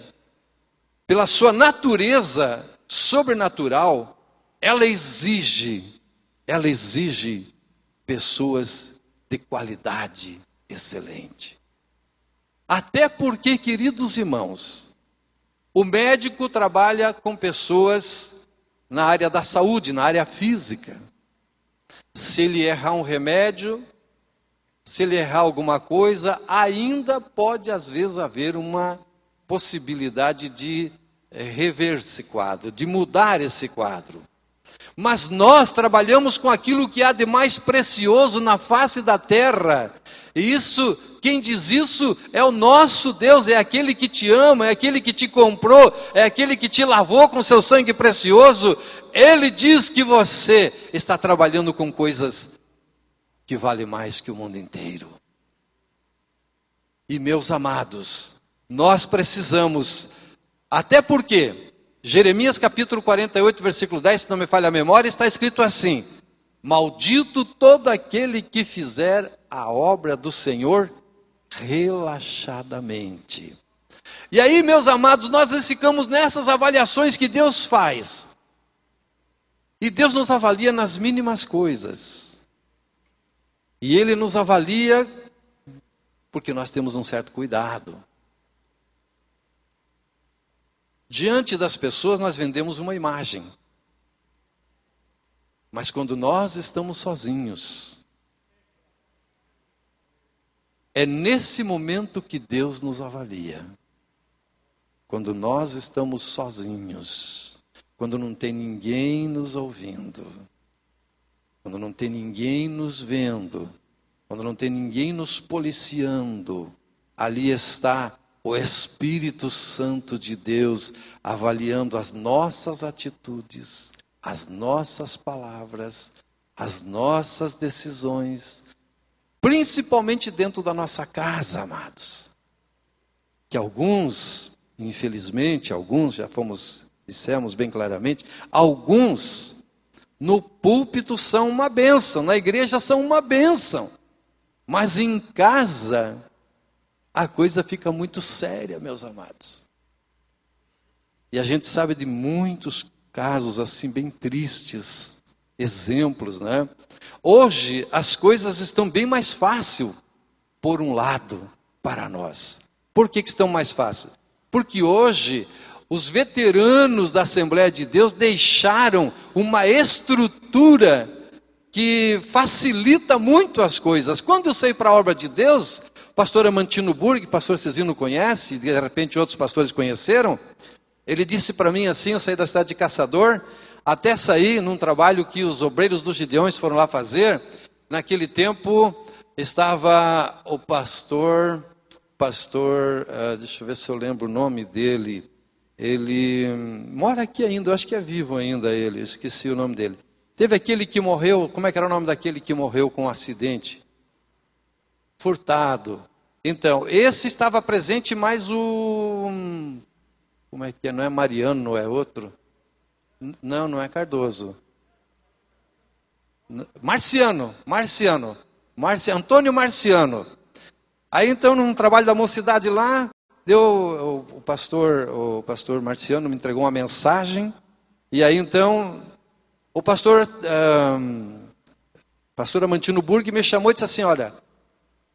pela sua natureza sobrenatural, ela exige pessoas de qualidade excelente. Até porque, queridos irmãos, o médico trabalha com pessoas na área da saúde, na área física. Se ele errar um remédio, se ele errar alguma coisa, ainda pode às vezes haver uma possibilidade de rever esse quadro, de mudar esse quadro. Mas nós trabalhamos com aquilo que há de mais precioso na face da terra. E isso, quem diz isso é o nosso Deus, é aquele que te ama, é aquele que te comprou, é aquele que te lavou com seu sangue precioso. Ele diz que você está trabalhando com coisas que valem mais que o mundo inteiro. E meus amados, nós precisamos, até porque Jeremias capítulo 48, versículo 10, se não me falha a memória, está escrito assim: maldito todo aquele que fizer a obra do Senhor relaxadamente. E aí, meus amados, nós ficamos nessas avaliações que Deus faz. E Deus nos avalia nas mínimas coisas. E Ele nos avalia porque nós temos um certo cuidado. Diante das pessoas nós vendemos uma imagem. Mas quando nós estamos sozinhos, é nesse momento que Deus nos avalia. Quando nós estamos sozinhos, quando não tem ninguém nos ouvindo, quando não tem ninguém nos vendo, quando não tem ninguém nos policiando, ali está o Espírito Santo de Deus avaliando as nossas atitudes, as nossas palavras, as nossas decisões, principalmente dentro da nossa casa, amados. Que alguns, infelizmente, dissemos bem claramente, alguns no púlpito são uma bênção, na igreja são uma bênção, mas em casa a coisa fica muito séria, meus amados. E a gente sabe de muitos casos assim bem tristes, exemplos, né? Hoje as coisas estão bem mais fáceis, por um lado, para nós. Por que estão mais fáceis? Porque hoje os veteranos da Assembleia de Deus deixaram uma estrutura que facilita muito as coisas. Quando eu saí para a obra de Deus, pastor Amantino Burg, pastor Cezino conhece, de repente outros pastores conheceram, ele disse para mim assim, eu saí da cidade de Caçador, até sair num trabalho que os obreiros dos Gideões foram lá fazer. Naquele tempo estava o pastor, deixa eu ver se eu lembro o nome dele, ele mora aqui ainda, eu acho que é vivo ainda ele, esqueci o nome dele. Teve aquele que morreu, como é que era o nome daquele que morreu com um acidente? Furtado. Então, esse estava presente, mas como é que é? Não é Mariano, não é outro? Não é Cardoso. Antônio Marciano. Aí então, num trabalho da mocidade lá, o pastor Marciano me entregou uma mensagem, e aí então o pastor Amantino Burg me chamou e disse assim: olha,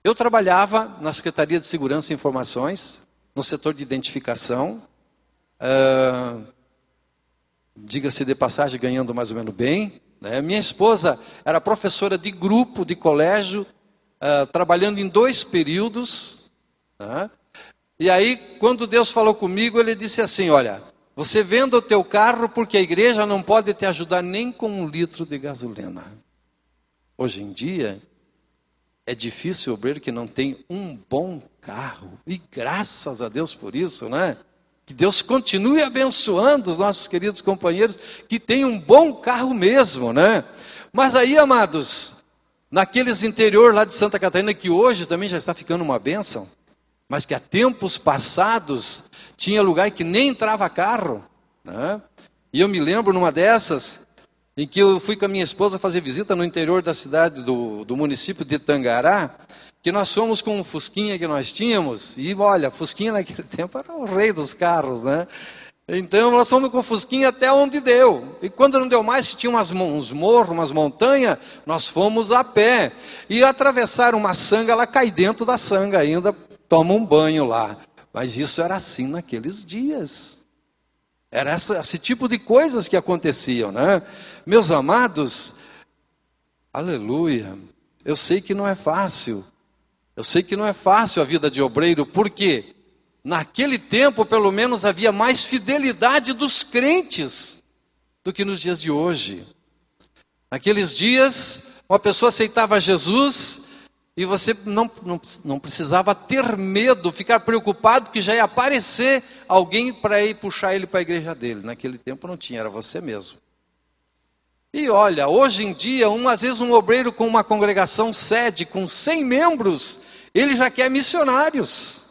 eu trabalhava na Secretaria de Segurança e Informações, no setor de identificação, diga-se de passagem, ganhando mais ou menos bem, né? Minha esposa era professora de grupo, de colégio, trabalhando em 2 períodos, né? E aí, quando Deus falou comigo, Ele disse assim: olha, você venda o teu carro porque a igreja não pode te ajudar nem com 1 litro de gasolina. Hoje em dia, é difícil obreiro que não tem um bom carro. E graças a Deus por isso, né? Que Deus continue abençoando os nossos queridos companheiros que têm um bom carro mesmo, né? Mas aí, amados, naqueles interior lá de Santa Catarina, que hoje também já está ficando uma bênção, mas que há tempos passados tinha lugar que nem entrava carro, né? E eu me lembro numa dessas, em que eu fui com a minha esposa fazer visita no interior da cidade, do município de Tangará, que nós fomos com um Fusquinha que nós tínhamos, e olha, Fusquinha naquele tempo era o rei dos carros, né? Então nós fomos com o Fusquinha até onde deu, e quando não deu mais, que tinha uns morros, umas montanhas, nós fomos a pé, e atravessar uma sanga, ela cai dentro da sanga ainda, toma um banho lá. Mas isso era assim naqueles dias. Era esse tipo de coisas que aconteciam, né? Meus amados, aleluia, eu sei que não é fácil. Eu sei que não é fácil a vida de obreiro, porque naquele tempo, pelo menos, havia mais fidelidade dos crentes do que nos dias de hoje. Naqueles dias, uma pessoa aceitava Jesus e você não precisava ter medo, ficar preocupado que já ia aparecer alguém para ir puxar ele para a igreja dele. Naquele tempo não tinha, era você mesmo. E olha, hoje em dia, às vezes um obreiro com uma congregação sede, com 100 membros, ele já quer missionários.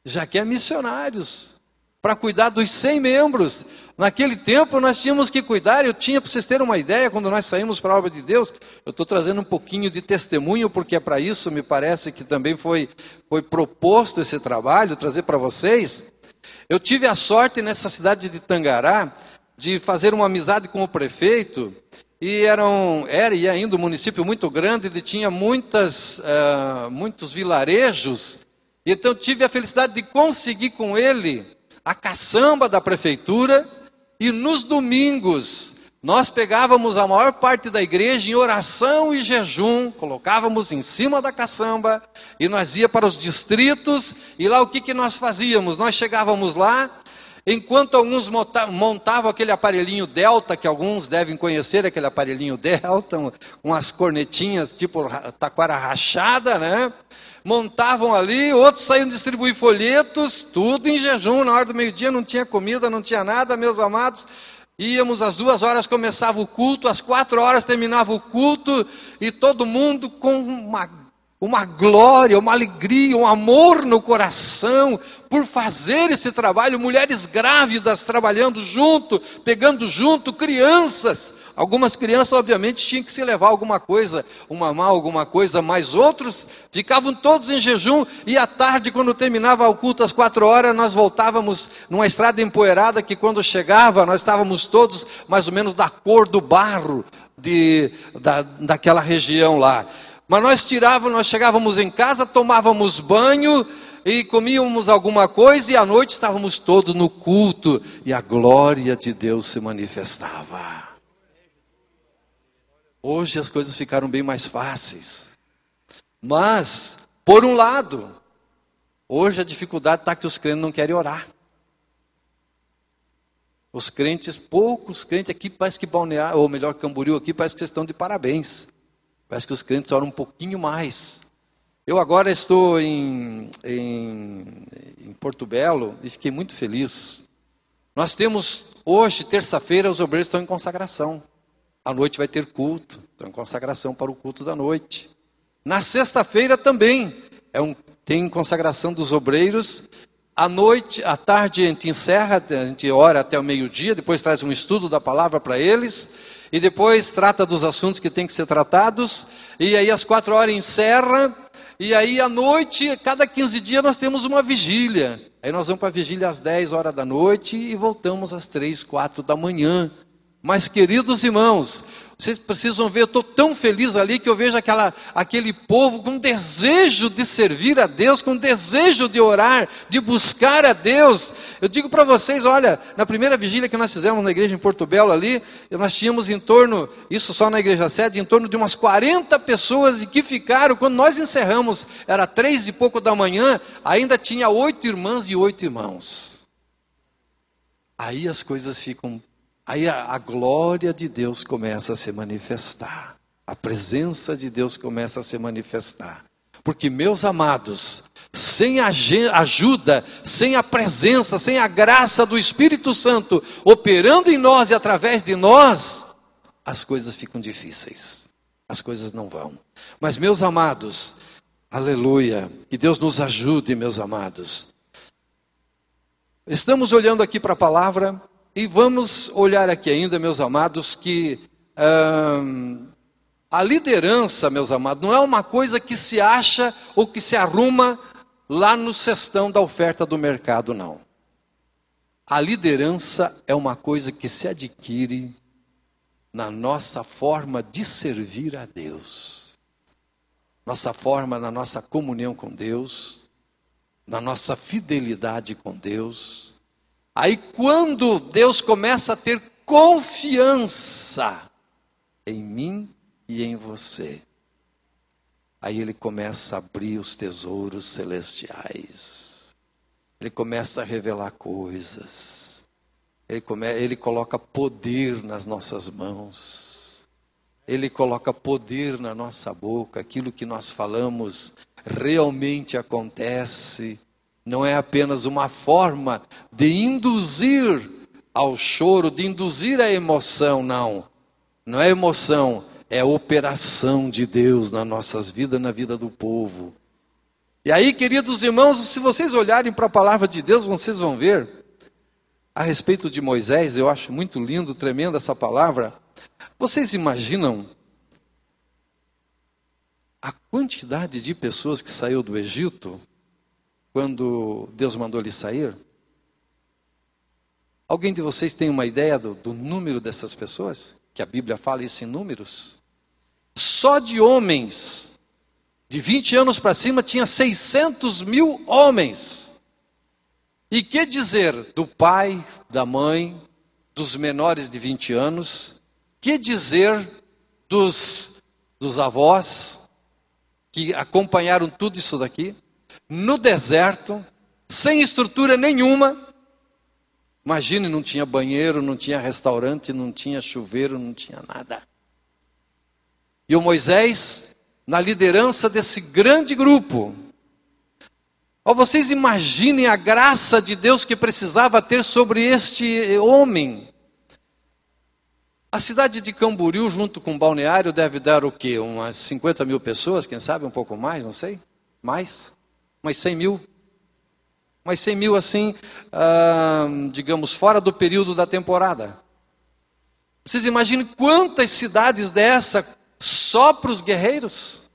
Já quer missionários para cuidar dos 100 membros. Naquele tempo nós tínhamos que cuidar, eu tinha, para vocês terem uma ideia, quando nós saímos para a obra de Deus, eu estou trazendo um pouquinho de testemunho, porque é para isso, me parece que também foi proposto esse trabalho, trazer para vocês. Eu tive a sorte nessa cidade de Tangará, de fazer uma amizade com o prefeito, e era e ainda um município muito grande, ele tinha muitos vilarejos, e então tive a felicidade de conseguir com ele a caçamba da prefeitura, e nos domingos nós pegávamos a maior parte da igreja em oração e jejum, colocávamos em cima da caçamba, e nós ia para os distritos, e lá o que nós fazíamos? Nós chegávamos lá, enquanto alguns montavam aquele aparelhinho Delta, que alguns devem conhecer, aquele aparelhinho Delta, com as cornetinhas tipo taquara rachada, né? Montavam ali, outros saíam distribuir folhetos, tudo em jejum, na hora do meio-dia não tinha comida, não tinha nada, meus amados. Íamos às 2 horas, começava o culto, às 4 horas terminava o culto, e todo mundo com uma glória, uma alegria, um amor no coração, por fazer esse trabalho, mulheres grávidas trabalhando junto, pegando junto, crianças, algumas crianças obviamente tinham que se levar alguma coisa, mamar alguma coisa, mas outros ficavam todos em jejum, e à tarde, quando terminava o culto às 4 horas, nós voltávamos numa estrada empoeirada, que quando chegava, nós estávamos todos mais ou menos da cor do barro, daquela região lá. Mas nós chegávamos em casa, tomávamos banho e comíamos alguma coisa, e à noite estávamos todos no culto, e a glória de Deus se manifestava. Hoje as coisas ficaram bem mais fáceis. Mas, por um lado, hoje a dificuldade está que os crentes não querem orar. Os crentes, poucos crentes aqui, parece que Balneário, ou melhor, Camboriú aqui, parece que vocês estão de parabéns. Parece que os crentes oram um pouquinho mais. Eu agora estou em Porto Belo e fiquei muito feliz. Nós temos hoje, terça-feira, os obreiros estão em consagração. À noite vai ter culto, estão em consagração para o culto da noite. Na sexta-feira também tem consagração dos obreiros. À noite, à tarde a gente encerra, a gente ora até o meio-dia, depois traz um estudo da palavra para eles, e depois trata dos assuntos que tem que ser tratados, e aí às 4 horas encerra, E aí à noite, cada 15 dias nós temos uma vigília. Aí nós vamos para a vigília às 10 horas da noite e voltamos às 3, 4 da manhã. Mas, queridos irmãos, vocês precisam ver, eu estou tão feliz ali que eu vejo aquele povo com desejo de servir a Deus, com desejo de orar, de buscar a Deus. Eu digo para vocês, olha, na primeira vigília que nós fizemos na igreja em Porto Belo ali, nós tínhamos em torno, isso só na igreja sede, em torno de umas 40 pessoas que ficaram, quando nós encerramos, era 3 e pouco da manhã, ainda tinha 8 irmãs e 8 irmãos. Aí as coisas ficam... Aí a glória de Deus começa a se manifestar. A presença de Deus começa a se manifestar. Porque, meus amados, sem a ajuda, sem a presença, sem a graça do Espírito Santo operando em nós e através de nós, as coisas ficam difíceis. As coisas não vão. Mas, meus amados, aleluia, que Deus nos ajude, meus amados. Estamos olhando aqui para a palavra... E vamos olhar aqui ainda, meus amados, que a liderança, meus amados, não é uma coisa que se acha ou que se arruma lá no cestão da oferta do mercado, não. A liderança é uma coisa que se adquire na nossa forma de servir a Deus. Nossa forma, na nossa comunhão com Deus, na nossa fidelidade com Deus. Aí quando Deus começa a ter confiança em mim e em você, aí Ele começa a abrir os tesouros celestiais. Ele começa a revelar coisas. Ele coloca poder nas nossas mãos. Ele coloca poder na nossa boca. Aquilo que nós falamos realmente acontece. Não é apenas uma forma de induzir ao choro, de induzir a emoção, não. Não é emoção, é operação de Deus nas nossas vidas, na vida do povo. E aí, queridos irmãos, se vocês olharem para a palavra de Deus, vocês vão ver, a respeito de Moisés, eu acho muito lindo, tremenda essa palavra. Vocês imaginam a quantidade de pessoas que saiu do Egito, quando Deus mandou ele sair? Alguém de vocês tem uma ideia do número dessas pessoas? Que a Bíblia fala isso em números? Só de homens, de 20 anos para cima, tinha 600 mil homens. E que dizer do pai, da mãe, dos menores de 20 anos? Que dizer dos avós, que acompanharam tudo isso daqui? No deserto, sem estrutura nenhuma. Imagine, não tinha banheiro, não tinha restaurante, não tinha chuveiro, não tinha nada. E o Moisés, na liderança desse grande grupo. Vocês imaginem a graça de Deus que precisava ter sobre este homem. A cidade de Camboriú, junto com o balneário, deve dar o quê? Umas 50 mil pessoas, quem sabe, um pouco mais, não sei. Mais? Umas 100 mil. Umas 100 mil assim, digamos, fora do período da temporada. Vocês imaginem quantas cidades dessa só para os guerreiros?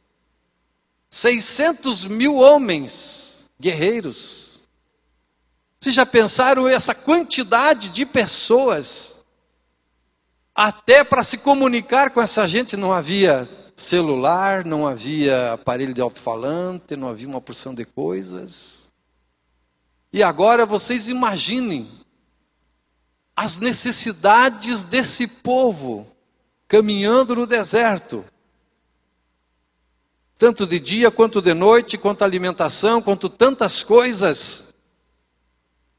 600 mil homens guerreiros. Vocês já pensaram essa quantidade de pessoas? Até para se comunicar com essa gente não havia celular, não havia aparelho de alto-falante, não havia uma porção de coisas. E agora vocês imaginem as necessidades desse povo caminhando no deserto. Tanto de dia, quanto de noite, quanto alimentação, quanto tantas coisas.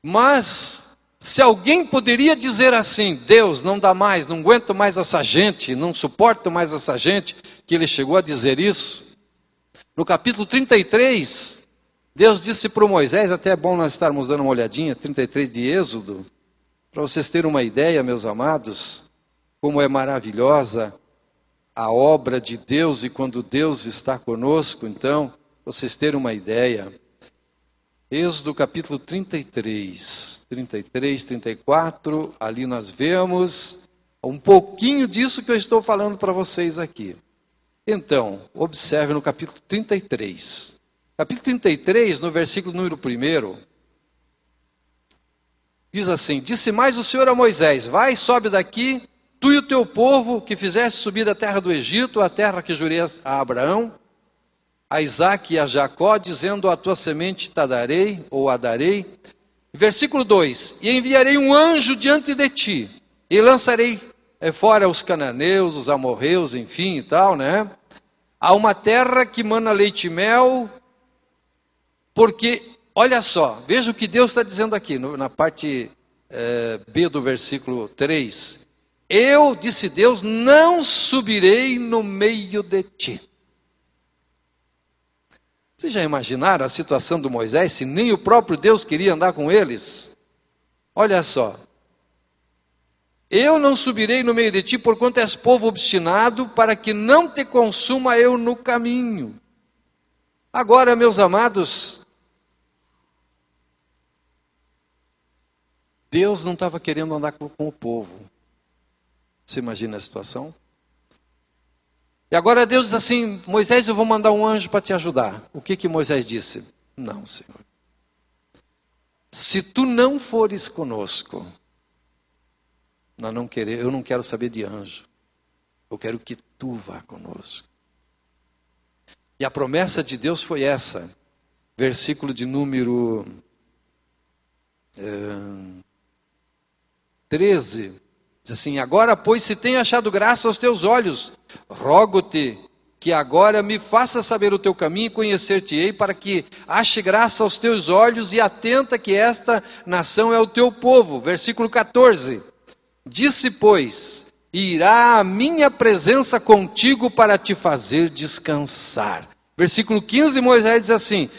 Mas, se alguém poderia dizer assim, Deus, não dá mais, não aguento mais essa gente, não suporto mais essa gente, que ele chegou a dizer isso. No capítulo 33, Deus disse para o Moisés, até é bom nós estarmos dando uma olhadinha, 33 de Êxodo, para vocês terem uma ideia, meus amados, como é maravilhosa a obra de Deus e quando Deus está conosco, então, vocês terem uma ideia. Êxodo capítulo 33, 34, ali nós vemos um pouquinho disso que eu estou falando para vocês aqui. Então, observe no capítulo 33. Capítulo 33, no versículo número 1, diz assim: Disse mais o Senhor a Moisés: Vai, sobe daqui, tu e o teu povo, que fizeste subir da terra do Egito, a terra que jurei a Abraão, a Isaque e a Jacó, dizendo: A tua semente te darei, ou a darei. Versículo 2: E enviarei um anjo diante de ti, e lançarei fora os cananeus, os amorreus, enfim e tal, né? Há uma terra que mana leite e mel, porque, olha só, veja o que Deus está dizendo aqui, na parte B do versículo 3. Eu, disse Deus, não subirei no meio de ti. Vocês já imaginaram a situação do Moisés, se nem o próprio Deus queria andar com eles? Olha só. Eu não subirei no meio de ti, porquanto és povo obstinado, para que não te consuma eu no caminho. Agora, meus amados, Deus não estava querendo andar com o povo. Você imagina a situação? E agora Deus diz assim: Moisés, eu vou mandar um anjo para te ajudar. O que Moisés disse? Não, Senhor. Se tu não fores conosco, eu não quero saber de anjo. Eu quero que tu vá conosco. E a promessa de Deus foi essa. Versículo de número 13. Diz assim: Agora, pois, se tenho achado graça aos teus olhos, rogo-te que agora me faça saber o teu caminho e conhecer-te-ei, para que ache graça aos teus olhos e atenta que esta nação é o teu povo. Versículo 14. Disse, pois, irá a minha presença contigo para te fazer descansar. Versículo 15, Moisés diz assim: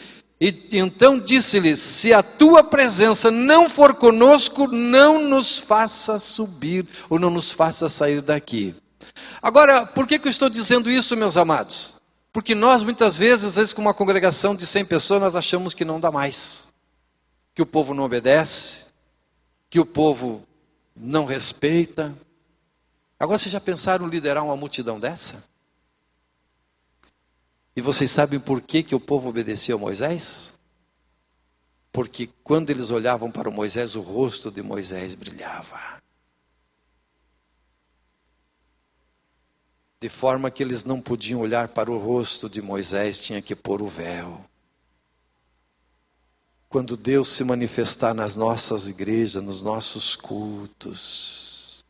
E então disse-lhe: Se a tua presença não for conosco, não nos faça subir, ou não nos faça sair daqui. Agora, por que eu estou dizendo isso, meus amados? Porque nós, muitas vezes, às vezes com uma congregação de 100 pessoas, nós achamos que não dá mais. Que o povo não obedece, que o povo não respeita. Agora, vocês já pensaram em liderar uma multidão dessa? E vocês sabem por que o povo obedecia a Moisés? Porque quando eles olhavam para Moisés, o rosto de Moisés brilhava. De forma que eles não podiam olhar para o rosto de Moisés, tinha que pôr o véu. Quando Deus se manifestar nas nossas igrejas, nos nossos cultos,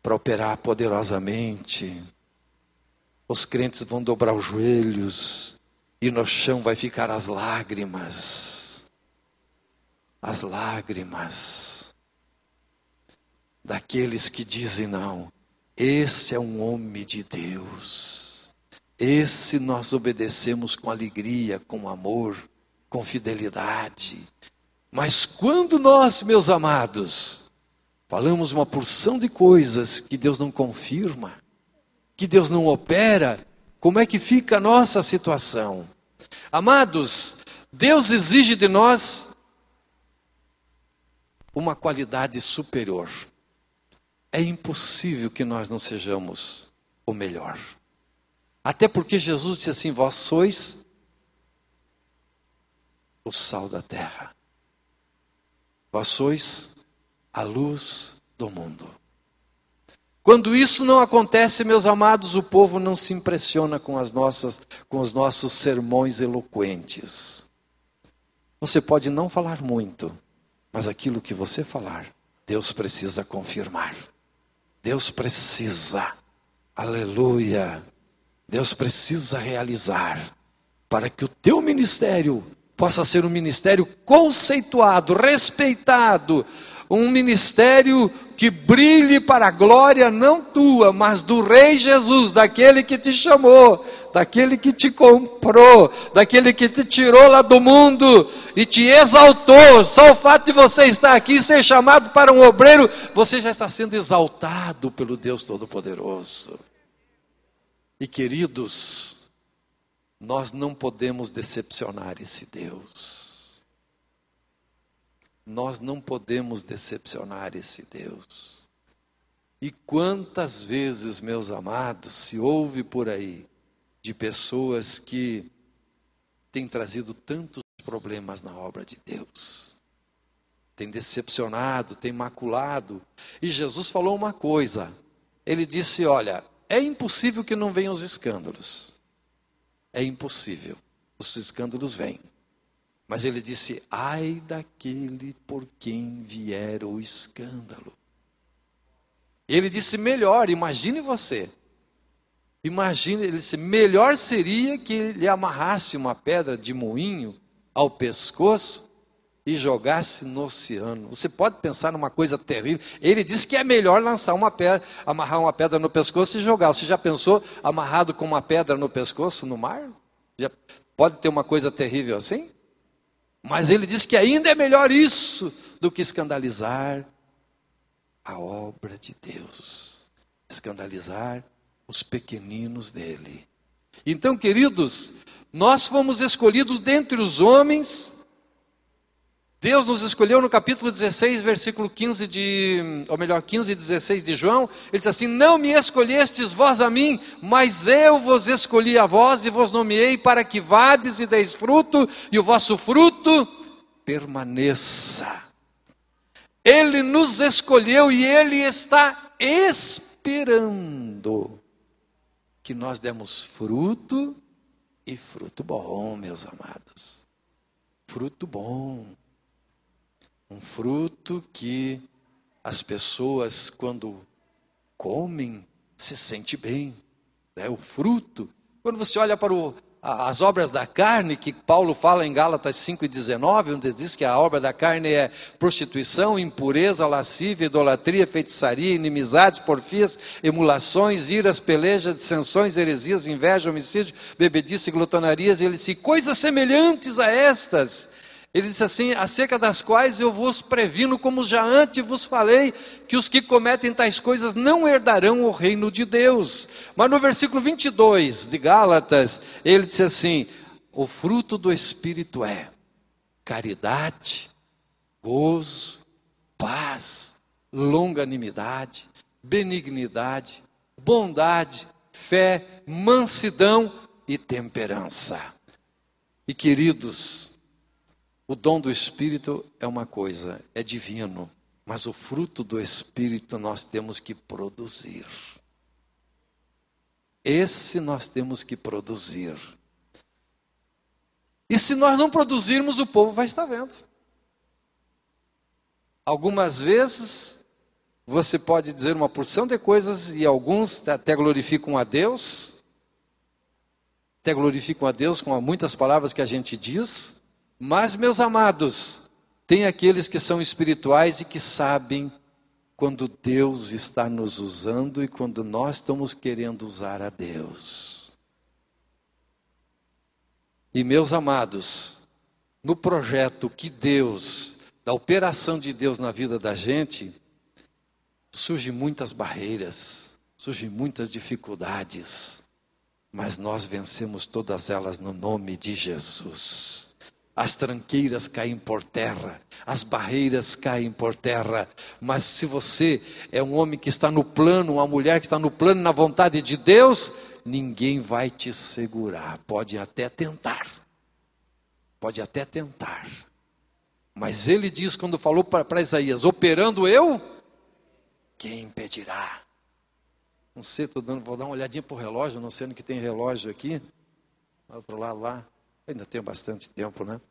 para operar poderosamente, os crentes vão dobrar os joelhos e no chão vai ficar as lágrimas. As lágrimas daqueles que dizem: não, esse é um homem de Deus. Esse nós obedecemos com alegria, com amor, com fidelidade. Mas quando nós, meus amados, falamos uma porção de coisas que Deus não confirma, que Deus não opera, como é que fica a nossa situação? Amados, Deus exige de nós uma qualidade superior. É impossível que nós não sejamos o melhor. Até porque Jesus disse assim: vós sois o sal da terra. Vós sois a luz do mundo. Quando isso não acontece, meus amados, o povo não se impressiona com os nossos sermões eloquentes. Você pode não falar muito, mas aquilo que você falar, Deus precisa confirmar. Deus precisa, aleluia, Deus precisa realizar, para que o teu ministério possa ser um ministério conceituado, respeitado, um ministério que brilhe para a glória não tua, mas do Rei Jesus, daquele que te chamou, daquele que te comprou, daquele que te tirou lá do mundo e te exaltou. Só o fato de você estar aqui e ser chamado para um obreiro, você já está sendo exaltado pelo Deus Todo-Poderoso. E queridos, nós não podemos decepcionar esse Deus. Nós não podemos decepcionar esse Deus. E quantas vezes, meus amados, se ouve por aí de pessoas que tem trazido tantos problemas na obra de Deus. Tem decepcionado, tem maculado. E Jesus falou uma coisa. Ele disse, olha, é impossível que não venham os escândalos. É impossível. Os escândalos vêm. Mas ele disse, ai daquele por quem vier o escândalo. Ele disse, melhor, imagine você. Imagine, ele disse, melhor seria que ele amarrasse uma pedra de moinho ao pescoço e jogasse no oceano. Você pode pensar numa coisa terrível. Ele disse que é melhor lançar uma pedra, amarrar uma pedra no pescoço e jogar. Você já pensou amarrado com uma pedra no pescoço no mar? Já pode ter uma coisa terrível assim? Mas ele disse que ainda é melhor isso do que escandalizar a obra de Deus. Escandalizar os pequeninos dele. Então, queridos, nós fomos escolhidos dentre os homens. Deus nos escolheu no capítulo 16, versículo 15 e 16 de João. Ele diz assim, não me escolhestes vós a mim, mas eu vos escolhi a vós e vos nomeei para que vades e deis fruto, e o vosso fruto permaneça. Ele nos escolheu e Ele está esperando que nós demos fruto, e fruto bom, meus amados. Fruto bom. Um fruto que as pessoas, quando comem, se sentem bem. Né? O fruto. Quando você olha para as obras da carne, que Paulo fala em Gálatas 5:19, onde diz que a obra da carne é prostituição, impureza, lascívia, idolatria, feitiçaria, inimizades, porfias, emulações, iras, pelejas, dissensões, heresias, inveja, homicídio, bebedice, glutonarias. Ele disse, coisas semelhantes a estas. Ele disse assim, acerca das quais eu vos previno, como já antes vos falei, que os que cometem tais coisas não herdarão o reino de Deus. Mas no versículo 22 de Gálatas, ele disse assim, o fruto do Espírito é caridade, gozo, paz, longanimidade, benignidade, bondade, fé, mansidão e temperança. E queridos, o dom do Espírito é uma coisa, é divino, mas o fruto do Espírito nós temos que produzir. Esse nós temos que produzir. E se nós não produzirmos, o povo vai estar vendo. Algumas vezes, você pode dizer uma porção de coisas e alguns até glorificam a Deus. Até glorificam a Deus com muitas palavras que a gente diz. Mas, meus amados, tem aqueles que são espirituais e que sabem quando Deus está nos usando e quando nós estamos querendo usar a Deus. E, meus amados, no projeto que Deus, da operação de Deus na vida da gente, surgem muitas barreiras, surgem muitas dificuldades, mas nós vencemos todas elas no nome de Jesus. As tranqueiras caem por terra, as barreiras caem por terra, mas se você é um homem que está no plano, uma mulher que está no plano, na vontade de Deus, ninguém vai te segurar, pode até tentar, mas ele diz quando falou para Isaías, operando eu, quem impedirá? Não sei, vou dar uma olhadinha para o relógio, não sei onde que tem relógio aqui, do outro lado lá. Ainda tenho bastante tempo, né?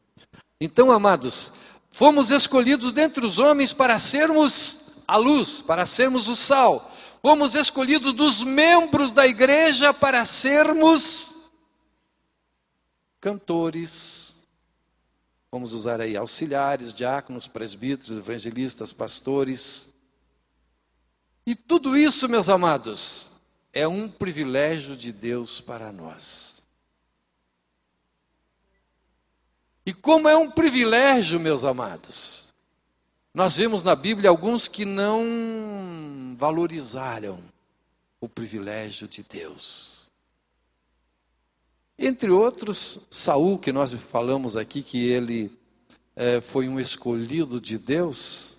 Então, amados, fomos escolhidos dentre os homens para sermos a luz, para sermos o sal. Fomos escolhidos dos membros da igreja para sermos cantores. Vamos usar aí auxiliares, diáconos, presbíteros, evangelistas, pastores. E tudo isso, meus amados, é um privilégio de Deus para nós. E como é um privilégio, meus amados, nós vemos na Bíblia alguns que não valorizaram o privilégio de Deus. Entre outros, Saul, que nós falamos aqui, que ele foi um escolhido de Deus,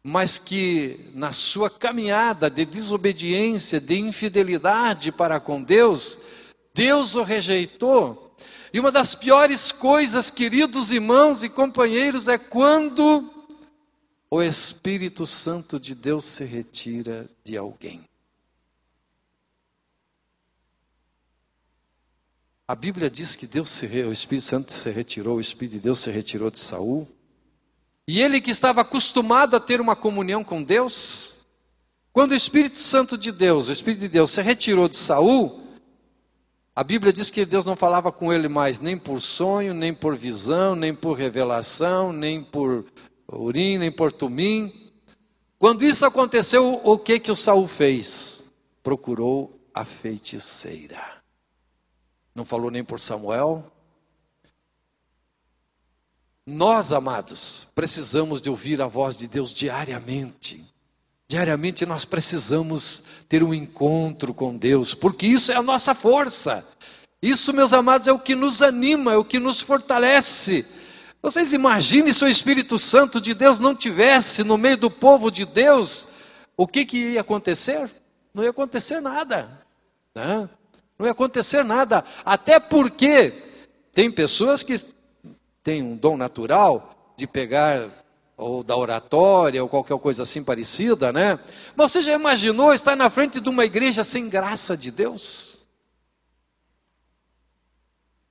mas que na sua caminhada de desobediência, de infidelidade para com Deus, Deus o rejeitou. E uma das piores coisas, queridos irmãos e companheiros, é quando o Espírito Santo de Deus se retira de alguém. A Bíblia diz que o Espírito Santo se retirou, o Espírito de Deus se retirou de Saul. E ele que estava acostumado a ter uma comunhão com Deus, quando o Espírito Santo de Deus, o Espírito de Deus se retirou de Saul, a Bíblia diz que Deus não falava com ele mais, nem por sonho, nem por visão, nem por revelação, nem por Urim, nem por Tumim. Quando isso aconteceu, o que o Saul fez? Procurou a feiticeira. Não falou nem por Samuel. Nós, amados, precisamos de ouvir a voz de Deus diariamente. Diariamente nós precisamos ter um encontro com Deus, porque isso é a nossa força. Isso, meus amados, é o que nos anima, é o que nos fortalece. Vocês imaginem se o Espírito Santo de Deus não tivesse no meio do povo de Deus, o que ia acontecer? Não ia acontecer nada, né? Não ia acontecer nada, até porque tem pessoas que têm um dom natural de pegar ou da oratória, ou qualquer coisa assim parecida, né? Mas você já imaginou estar na frente de uma igreja sem graça de Deus?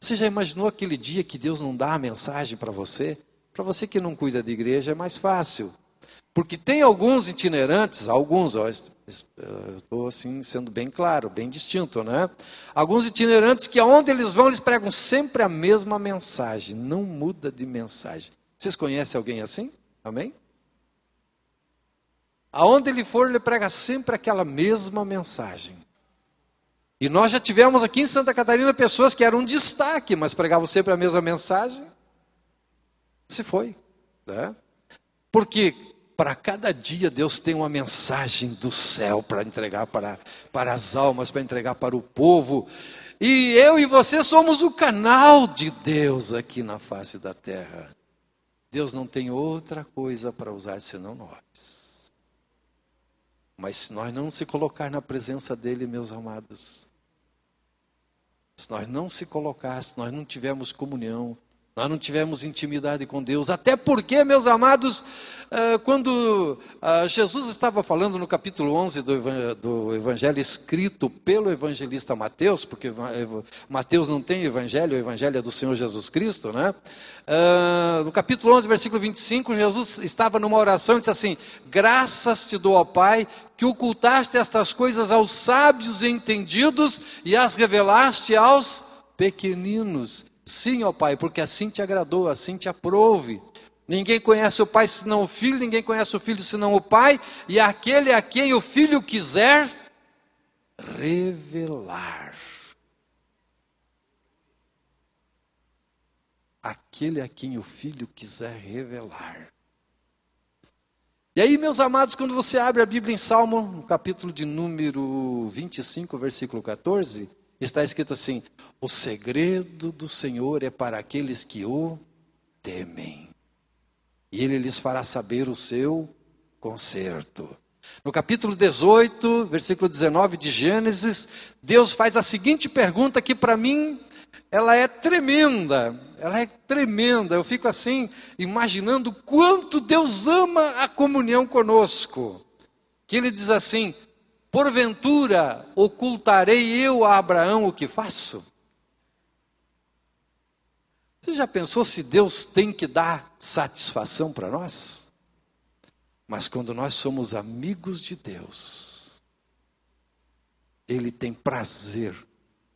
Você já imaginou aquele dia que Deus não dá a mensagem para você? Para você que não cuida de igreja é mais fácil. Porque tem alguns itinerantes, eu estou assim sendo bem claro, bem distinto, né? Alguns itinerantes que aonde eles vão, eles pregam sempre a mesma mensagem, não muda de mensagem. Vocês conhecem alguém assim? Amém? Aonde ele for, ele prega sempre aquela mesma mensagem. E nós já tivemos aqui em Santa Catarina pessoas que eram um destaque, mas pregavam sempre a mesma mensagem. Se foi, né? Porque para cada dia Deus tem uma mensagem do céu para entregar para as almas, para entregar para o povo. E eu e você somos o canal de Deus aqui na face da terra. Deus não tem outra coisa para usar senão nós. Mas se nós não se colocar na presença dele, meus amados, se nós não se colocar, se nós não tivermos comunhão, nós não tivemos intimidade com Deus, até porque, meus amados, quando Jesus estava falando no capítulo 11 do evangelho escrito pelo evangelista Mateus, porque Mateus não tem evangelho, o evangelho é do Senhor Jesus Cristo, né? No capítulo 11, versículo 25, Jesus estava numa oração e disse assim: graças te dou, ó Pai, que ocultaste estas coisas aos sábios e entendidos e as revelaste aos pequeninos. Sim, ó Pai, porque assim te agradou, assim te aprouve. Ninguém conhece o Pai senão o Filho, ninguém conhece o Filho senão o Pai, e aquele a quem o Filho quiser revelar. Aquele a quem o Filho quiser revelar. E aí, meus amados, quando você abre a Bíblia em Salmo, no capítulo de número 25, versículo 14... está escrito assim: o segredo do Senhor é para aqueles que o temem, e Ele lhes fará saber o seu conserto. No capítulo 18, versículo 19 de Gênesis, Deus faz a seguinte pergunta que para mim, ela é tremenda. Eu fico assim, imaginando quanto Deus ama a comunhão conosco. Que Ele diz assim: porventura, ocultarei eu a Abraão o que faço? Você já pensou se Deus tem que dar satisfação para nós? Mas quando nós somos amigos de Deus, Ele tem prazer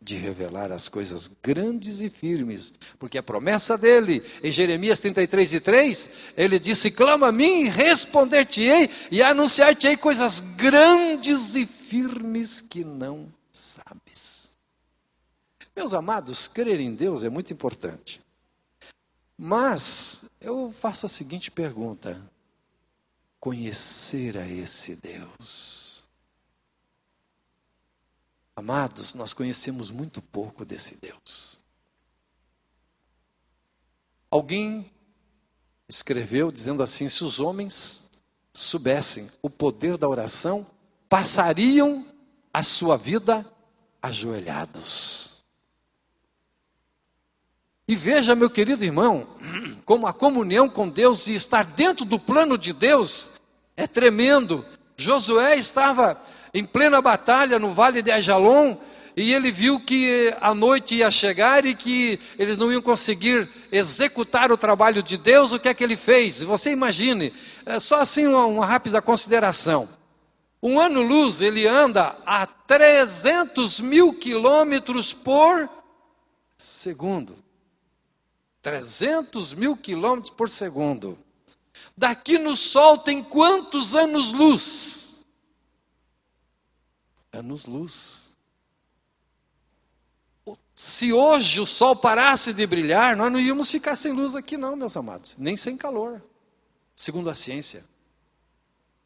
de revelar as coisas grandes e firmes, porque a promessa dele, em Jeremias 33:3, ele disse: clama a mim e responder-te-ei, e anunciar-te-ei coisas grandes e firmes que não sabes. Meus amados, crer em Deus é muito importante. Mas eu faço a seguinte pergunta: conhecer a esse Deus? Amados, nós conhecemos muito pouco desse Deus. Alguém escreveu dizendo assim: se os homens soubessem o poder da oração, passariam a sua vida ajoelhados. E veja, meu querido irmão, como a comunhão com Deus e estar dentro do plano de Deus é tremendo. Josué estava em plena batalha no vale de Ajalon, e ele viu que a noite ia chegar e que eles não iam conseguir executar o trabalho de Deus. O que é que ele fez? Você imagine, só assim uma rápida consideração. Um ano-luz, ele anda a 300 mil quilômetros por segundo. 300 mil quilômetros por segundo. Daqui no Sol tem quantos anos-luz? Anos-luz. Se hoje o Sol parasse de brilhar, nós não íamos ficar sem luz aqui não, meus amados. Nem sem calor, segundo a ciência.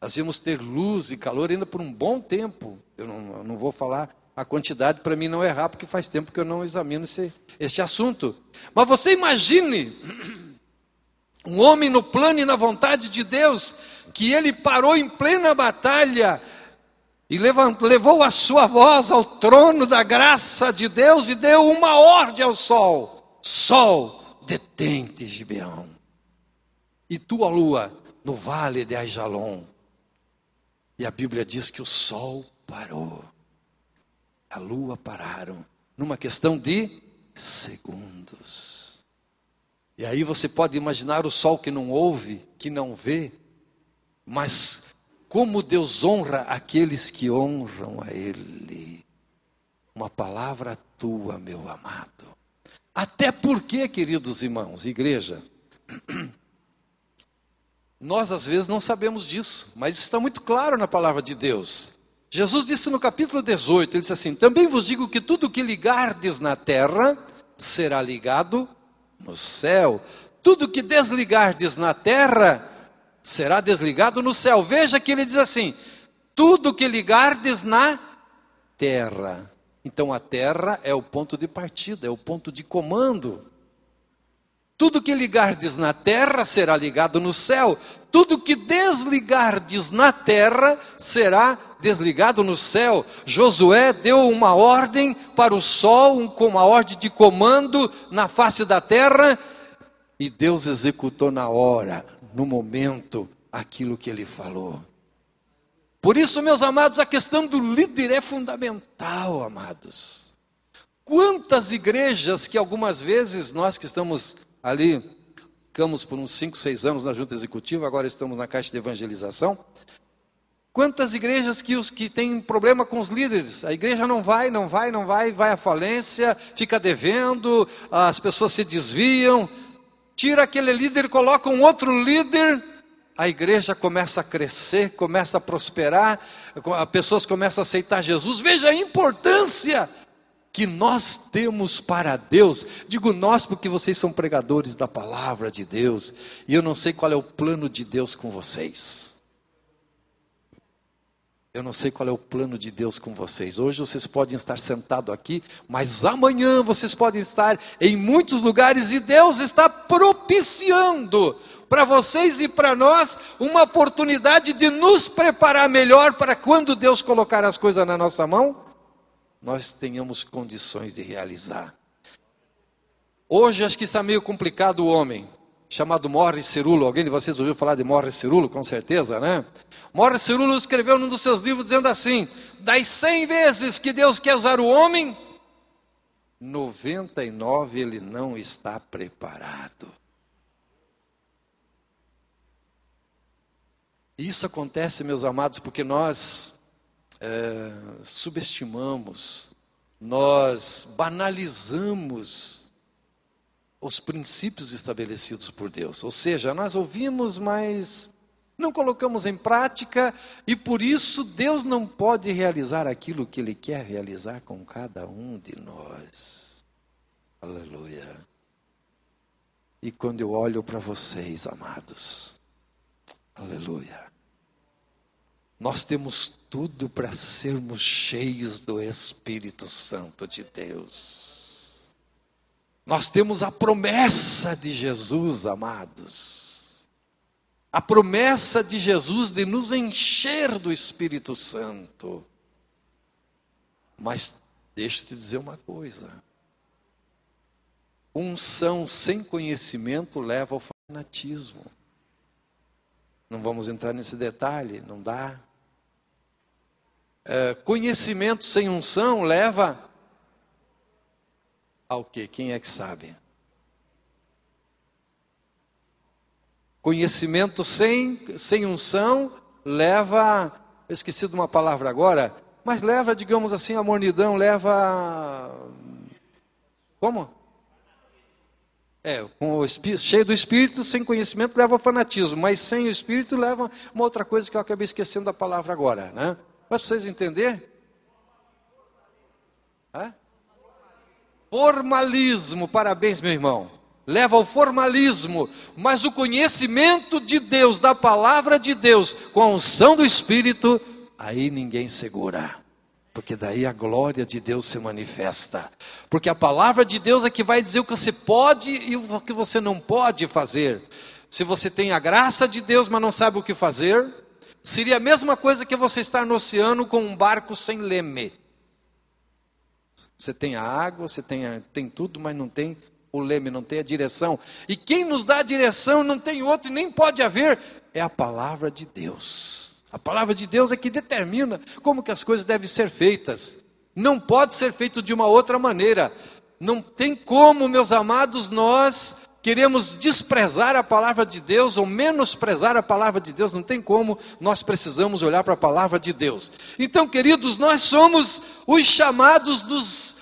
Nós íamos ter luz e calor ainda por um bom tempo. Eu não vou falar a quantidade para mim não errar, porque faz tempo que eu não examino este assunto. Mas você imagine um homem no plano e na vontade de Deus, que ele parou em plena batalha e levou a sua voz ao trono da graça de Deus e deu uma ordem ao sol: Sol, detente, Gibeão, e tua lua no vale de Ajalon. E a Bíblia diz que o sol parou, a lua pararam, numa questão de segundos. E aí você pode imaginar o sol que não ouve, que não vê, mas como Deus honra aqueles que honram a Ele. Uma palavra tua, meu amado. Até porque, queridos irmãos, igreja, nós às vezes não sabemos disso, mas está muito claro na palavra de Deus. Jesus disse no capítulo 18, ele disse assim: também vos digo que tudo que ligardes na terra será ligado no céu. Tudo que desligardes na terra será desligado no céu. Veja que ele diz assim: tudo que ligardes na terra. Então a terra é o ponto de partida, é o ponto de comando. Tudo que ligardes na terra será ligado no céu. Tudo que desligardes na terra será desligado no céu. Josué deu uma ordem para o sol, com uma ordem de comando na face da terra, e Deus executou na hora, no momento, aquilo que ele falou. Por isso, meus amados, a questão do líder é fundamental, amados. Quantas igrejas que algumas vezes nós que estamos ali, ficamos por uns 5, 6 anos na junta executiva, agora estamos na caixa de evangelização. Quantas igrejas que os que têm problema com os líderes, a igreja não vai à falência, fica devendo, as pessoas se desviam, tira aquele líder, coloca um outro líder, a igreja começa a crescer, começa a prosperar, as pessoas começam a aceitar Jesus. Veja a importância que nós temos para Deus. Digo nós porque vocês são pregadores da palavra de Deus, e eu não sei qual é o plano de Deus com vocês. Eu não sei qual é o plano de Deus com vocês. Hoje vocês podem estar sentados aqui, mas amanhã vocês podem estar em muitos lugares, e Deus está propiciando para vocês e para nós uma oportunidade de nos preparar melhor para quando Deus colocar as coisas na nossa mão, nós tenhamos condições de realizar. Hoje acho que está meio complicado o homem, chamado Morris Cerullo. Alguém de vocês ouviu falar de Morris Cerullo? Com certeza, né? Morris Cerullo escreveu num dos seus livros dizendo assim: das 100 vezes que Deus quer usar o homem, 99 ele não está preparado. E isso acontece, meus amados, porque nós subestimamos, nós banalizamos os princípios estabelecidos por Deus. Ou seja, nós ouvimos, mas não colocamos em prática, e por isso Deus não pode realizar aquilo que Ele quer realizar com cada um de nós. Aleluia. E quando eu olho para vocês, amados, aleluia, nós temos tudo para sermos cheios do Espírito Santo de Deus. Nós temos a promessa de Jesus, amados. A promessa de Jesus de nos encher do Espírito Santo. Mas deixa eu te dizer uma coisa. unção sem conhecimento leva ao fanatismo. Não vamos entrar nesse detalhe, não dá. Conhecimento sem unção leva ao quê? Quem é que sabe? Conhecimento sem unção leva, eu esqueci de uma palavra agora, mas leva, digamos assim, a mornidão, leva, como? Com o espírito, cheio do Espírito, sem conhecimento leva ao fanatismo, mas sem o Espírito leva uma outra coisa que eu acabei esquecendo da palavra agora, né? Mas para vocês entenderem? Formalismo, parabéns meu irmão. Leva ao formalismo, mas o conhecimento de Deus, da palavra de Deus, com a unção do Espírito, aí ninguém segura. Porque daí a glória de Deus se manifesta. Porque a palavra de Deus é que vai dizer o que você pode e o que você não pode fazer. Se você tem a graça de Deus, mas não sabe o que fazer, seria a mesma coisa que você estar no oceano com um barco sem leme. Você tem a água, você tem tudo, mas não tem o leme, não tem a direção. E quem nos dá a direção não tem outro e nem pode haver, é a palavra de Deus. A palavra de Deus é que determina como que as coisas devem ser feitas. Não pode ser feito de uma outra maneira. Não tem como, meus amados, nós queremos desprezar a palavra de Deus ou menosprezar a palavra de Deus. Não tem como, nós precisamos olhar para a palavra de Deus. Então, queridos, nós somos os chamados dos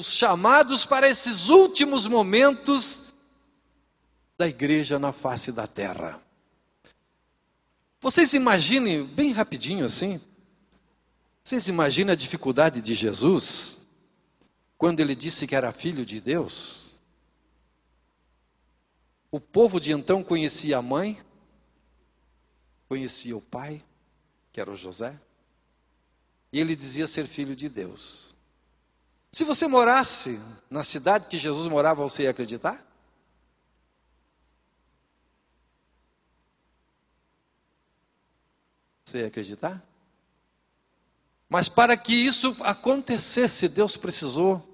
chamados para esses últimos momentos da igreja na face da terra. Vocês imaginem, bem rapidinho assim, vocês imaginam a dificuldade de Jesus, quando ele disse que era filho de Deus? O povo de então conhecia a mãe, conhecia o pai, que era o José, e ele dizia ser filho de Deus. Se você morasse na cidade que Jesus morava, você ia acreditar? Você ia acreditar? Mas para que isso acontecesse, Deus precisou,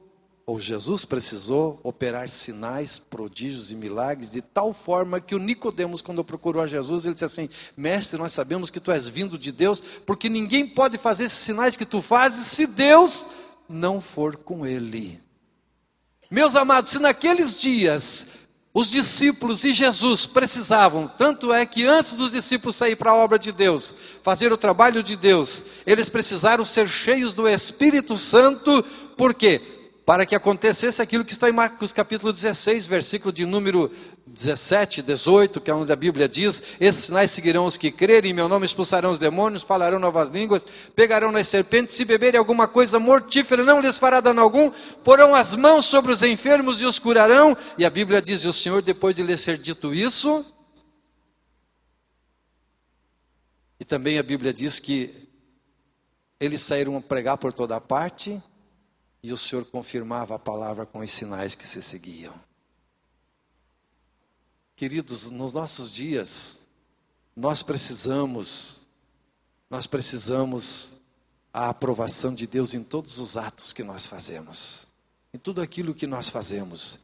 ou Jesus precisou, operar sinais, prodígios e milagres, de tal forma que o Nicodemos, quando procurou a Jesus, ele disse assim: mestre, nós sabemos que tu és vindo de Deus, porque ninguém pode fazer esses sinais que tu fazes, se Deus não for com ele. Meus amados, se naqueles dias os discípulos e Jesus precisavam, tanto é que antes dos discípulos sair para a obra de Deus, fazer o trabalho de Deus, eles precisaram ser cheios do Espírito Santo. Por quê? Para que acontecesse aquilo que está em Marcos capítulo 16, versículo de número 17, 18, que é onde a Bíblia diz: esses sinais seguirão os que crerem, em meu nome expulsarão os demônios, falarão novas línguas, pegarão nas serpentes, se beberem alguma coisa mortífera não lhes fará dano algum, porão as mãos sobre os enfermos e os curarão. E a Bíblia diz: e o Senhor, depois de lhes ser dito isso, e também a Bíblia diz que eles saíram a pregar por toda parte, e o Senhor confirmava a palavra com os sinais que se seguiam. Queridos, nos nossos dias, nós precisamos a aprovação de Deus em todos os atos que nós fazemos, em tudo aquilo que nós fazemos.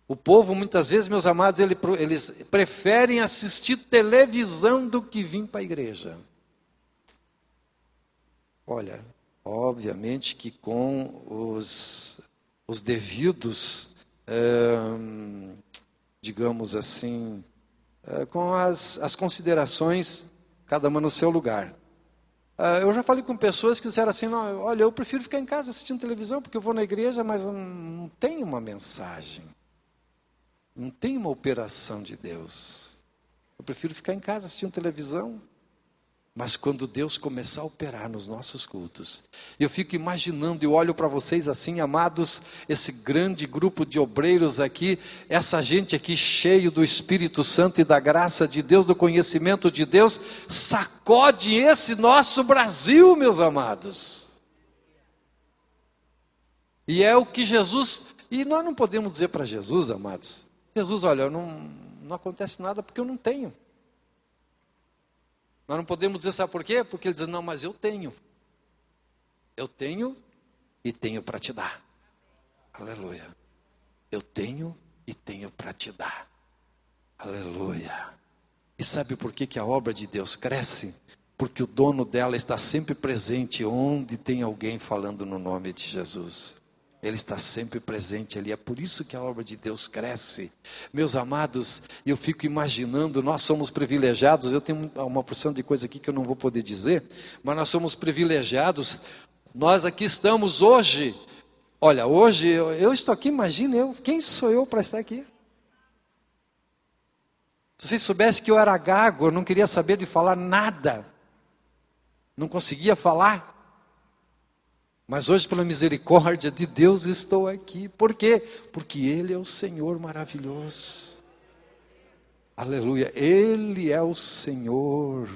O povo, muitas vezes, meus amados, eles preferem assistir televisão do que vir para a igreja. Olha, obviamente que com os devidos, digamos assim, com as considerações, cada uma no seu lugar. Eu já falei com pessoas que disseram assim: não, olha, eu prefiro ficar em casa assistindo televisão, porque eu vou na igreja, mas não tem uma mensagem, não tem uma operação de Deus. Eu prefiro ficar em casa assistindo televisão. Mas quando Deus começar a operar nos nossos cultos, eu fico imaginando, eu olho para vocês assim, amados, esse grande grupo de obreiros aqui, essa gente aqui cheio do Espírito Santo e da graça de Deus, do conhecimento de Deus, sacode esse nosso Brasil, meus amados. E é o que Jesus, e nós não podemos dizer para Jesus, amados: Jesus, olha, não acontece nada porque eu não tenho. Nós não podemos dizer, sabe por quê? Porque ele diz: não, mas eu tenho e tenho para te dar. Aleluia. eu tenho e tenho para te dar. Aleluia. E sabe por que a obra de Deus cresce? Porque o dono dela está sempre presente onde tem alguém falando no nome de Jesus. Ele está sempre presente ali, é por isso que a obra de Deus cresce. Meus amados, eu fico imaginando, nós somos privilegiados, eu tenho uma porção de coisa aqui que eu não vou poder dizer, mas nós somos privilegiados, nós aqui estamos hoje, olha, hoje eu estou aqui, imagine quem sou eu para estar aqui? Se vocês soubessem que eu era gago, eu não queria saber de falar nada, não conseguia falar. Mas hoje, pela misericórdia de Deus, estou aqui. Por quê? Porque Ele é o Senhor maravilhoso. Aleluia. Ele é o Senhor.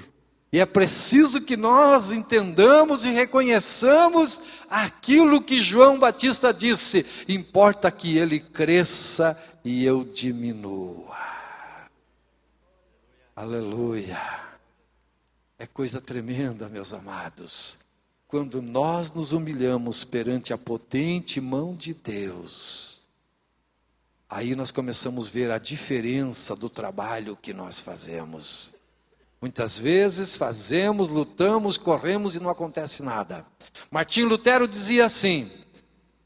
E é preciso que nós entendamos e reconheçamos aquilo que João Batista disse. Importa que Ele cresça e eu diminua. Aleluia. É coisa tremenda, meus amados. Quando nós nos humilhamos perante a potente mão de Deus, aí nós começamos a ver a diferença do trabalho que nós fazemos. Muitas vezes fazemos, lutamos, corremos e não acontece nada. Martinho Lutero dizia assim: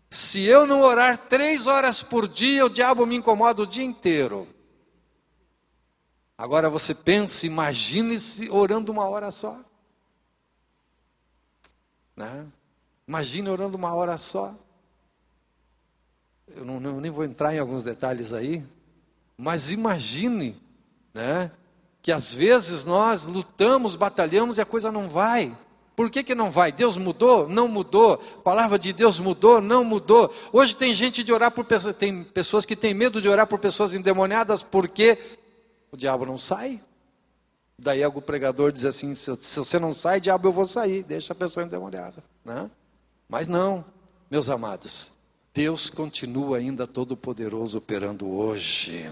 se eu não orar 3 horas por dia, o diabo me incomoda o dia inteiro. Agora você pense, imagine-se orando 1 hora só. Né? Imagine orando 1 hora só. Eu nem vou entrar em alguns detalhes aí, mas imagine, né, que às vezes nós lutamos, batalhamos e a coisa não vai. Por que não vai? Deus mudou? Não mudou. A palavra de Deus mudou? Não mudou. Hoje tem gente de orar por pessoas, tem pessoas que têm medo de orar por pessoas endemoniadas porque o diabo não sai. Daí algum pregador diz assim, se você não sai, diabo, eu vou sair, deixa a pessoa endemoniada, né? Mas não, meus amados, Deus continua ainda todo poderoso operando hoje.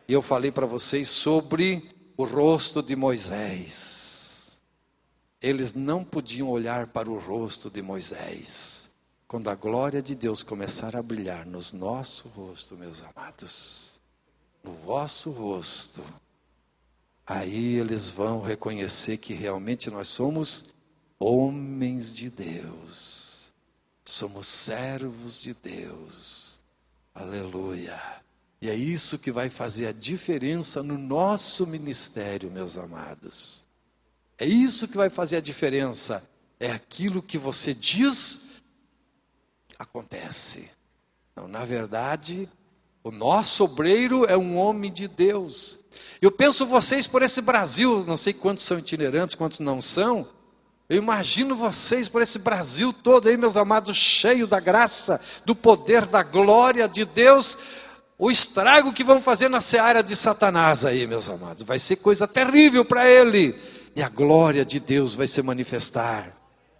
E eu falei para vocês sobre o rosto de Moisés. Eles não podiam olhar para o rosto de Moisés. Quando a glória de Deus começar a brilhar nos nosso rosto, meus amados, no vosso rosto, aí eles vão reconhecer que realmente nós somos homens de Deus. Somos servos de Deus. Aleluia. E é isso que vai fazer a diferença no nosso ministério, meus amados. É isso que vai fazer a diferença. É aquilo que você diz, acontece. Não, na verdade, o nosso obreiro é um homem de Deus. Eu penso vocês por esse Brasil, não sei quantos são itinerantes, quantos não são. Eu imagino vocês por esse Brasil todo aí, meus amados, cheio da graça, do poder, da glória de Deus. O estrago que vão fazer na seara de Satanás aí, meus amados, vai ser coisa terrível para ele. E a glória de Deus vai se manifestar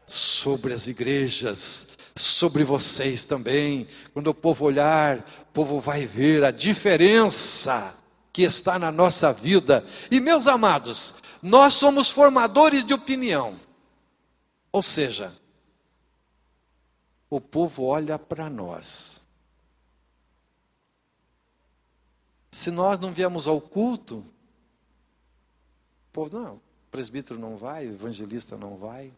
sobre as igrejas, sobre vocês também. Quando o povo olhar, o povo vai ver a diferença que está na nossa vida. E meus amados, nós somos formadores de opinião. Ou seja, o povo olha para nós. Se nós não viemos ao culto, o povo, não, o presbítero não vai, o evangelista não vai.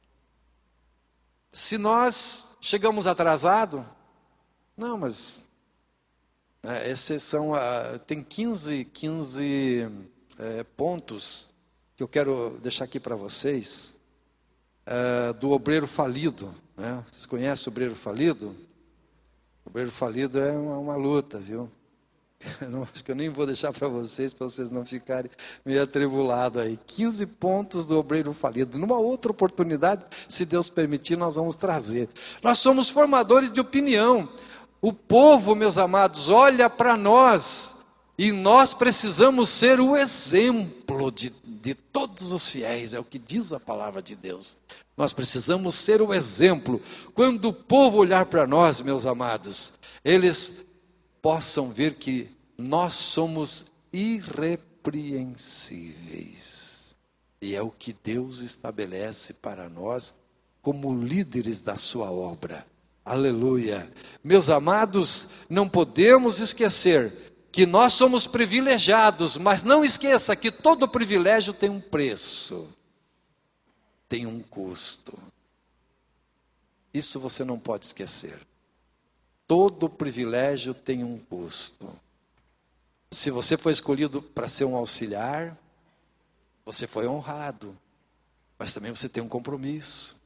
Se nós chegamos atrasado, não, mas esses são, tem 15 pontos que eu quero deixar aqui para vocês, do obreiro falido. Né? Vocês conhecem o obreiro falido? O obreiro falido é uma luta, viu? Acho que eu nem vou deixar para vocês não ficarem meio atribulados aí. 15 pontos do obreiro falido. Numa outra oportunidade, se Deus permitir, nós vamos trazer. Nós somos formadores de opinião. O povo, meus amados, olha para nós e nós precisamos ser o exemplo de todos os fiéis. É o que diz a palavra de Deus. Nós precisamos ser o exemplo. Quando o povo olhar para nós, meus amados, eles possam ver que nós somos irrepreensíveis. E é o que Deus estabelece para nós como líderes da sua obra. Aleluia. Meus amados, não podemos esquecer que nós somos privilegiados, mas não esqueça que todo privilégio tem um preço, tem um custo. Isso você não pode esquecer. Todo privilégio tem um custo. Se você foi escolhido para ser um auxiliar, você foi honrado, mas também você tem um compromisso.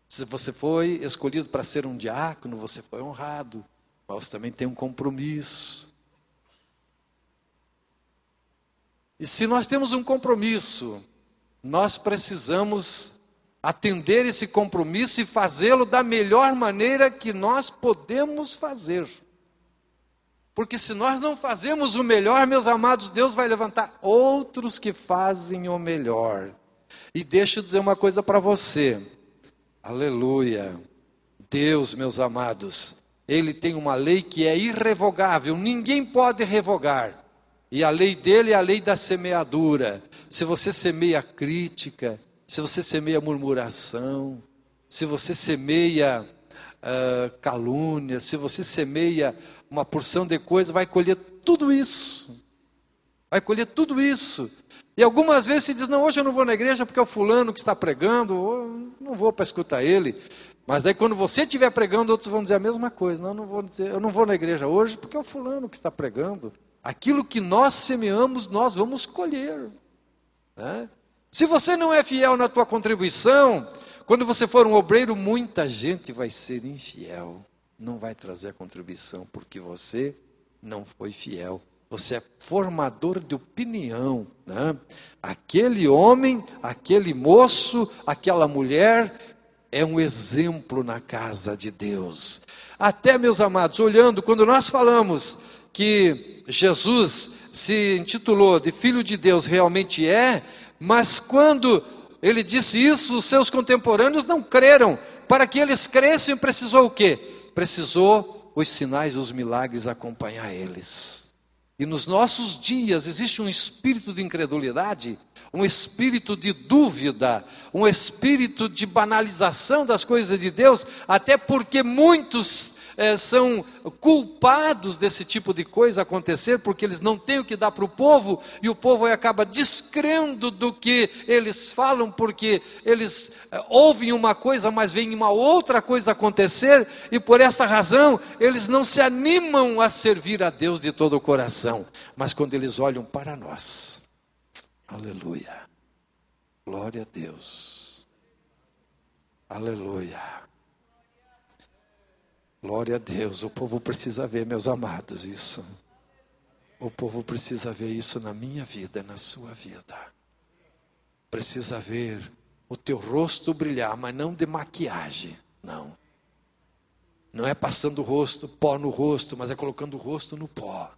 Se você foi escolhido para ser um diácono, você foi honrado, mas também tem um compromisso. E se nós temos um compromisso, nós precisamos atender esse compromisso e fazê-lo da melhor maneira que nós podemos fazer. Porque se nós não fazemos o melhor, meus amados, Deus vai levantar outros que fazem o melhor. E deixa eu dizer uma coisa para você. Aleluia. Deus, meus amados, Ele tem uma lei que é irrevogável, ninguém pode revogar. E a lei dele é a lei da semeadura. Se você semeia crítica, se você semeia murmuração, se você semeia calúnia, se você semeia uma porção de coisas, vai colher tudo isso. Vai colher tudo isso. E algumas vezes se diz, não, hoje eu não vou na igreja porque é o fulano que está pregando, eu não vou para escutar ele. Mas daí quando você estiver pregando, outros vão dizer a mesma coisa. Não, eu não vou na igreja hoje porque é o fulano que está pregando. Aquilo que nós semeamos, nós vamos colher. Né? Se você não é fiel na tua contribuição, quando você for um obreiro, muita gente vai ser infiel. Não vai trazer a contribuição porque você não foi fiel. Você é formador de opinião, né? Aquele homem, aquele moço, aquela mulher é um exemplo na casa de Deus. Até, meus amados, olhando, quando nós falamos que Jesus se intitulou de Filho de Deus, realmente é, mas quando ele disse isso, os seus contemporâneos não creram. Para que eles crescem, precisou o quê? Precisou os sinais e os milagres acompanhar eles. E nos nossos dias existe um espírito de incredulidade, um espírito de dúvida, um espírito de banalização das coisas de Deus, até porque muitos são culpados desse tipo de coisa acontecer, porque eles não têm o que dar para o povo, e o povo acaba descrendo do que eles falam, porque eles ouvem uma coisa, mas veem uma outra coisa acontecer, e por essa razão, eles não se animam a servir a Deus de todo o coração, mas quando eles olham para nós, aleluia, glória a Deus, aleluia, glória a Deus. O povo precisa ver, meus amados, isso. O povo precisa ver isso na minha vida, na sua vida. Precisa ver o teu rosto brilhar, mas não de maquiagem, não. Não é passando o rosto, pó no rosto, mas é colocando o rosto no pó.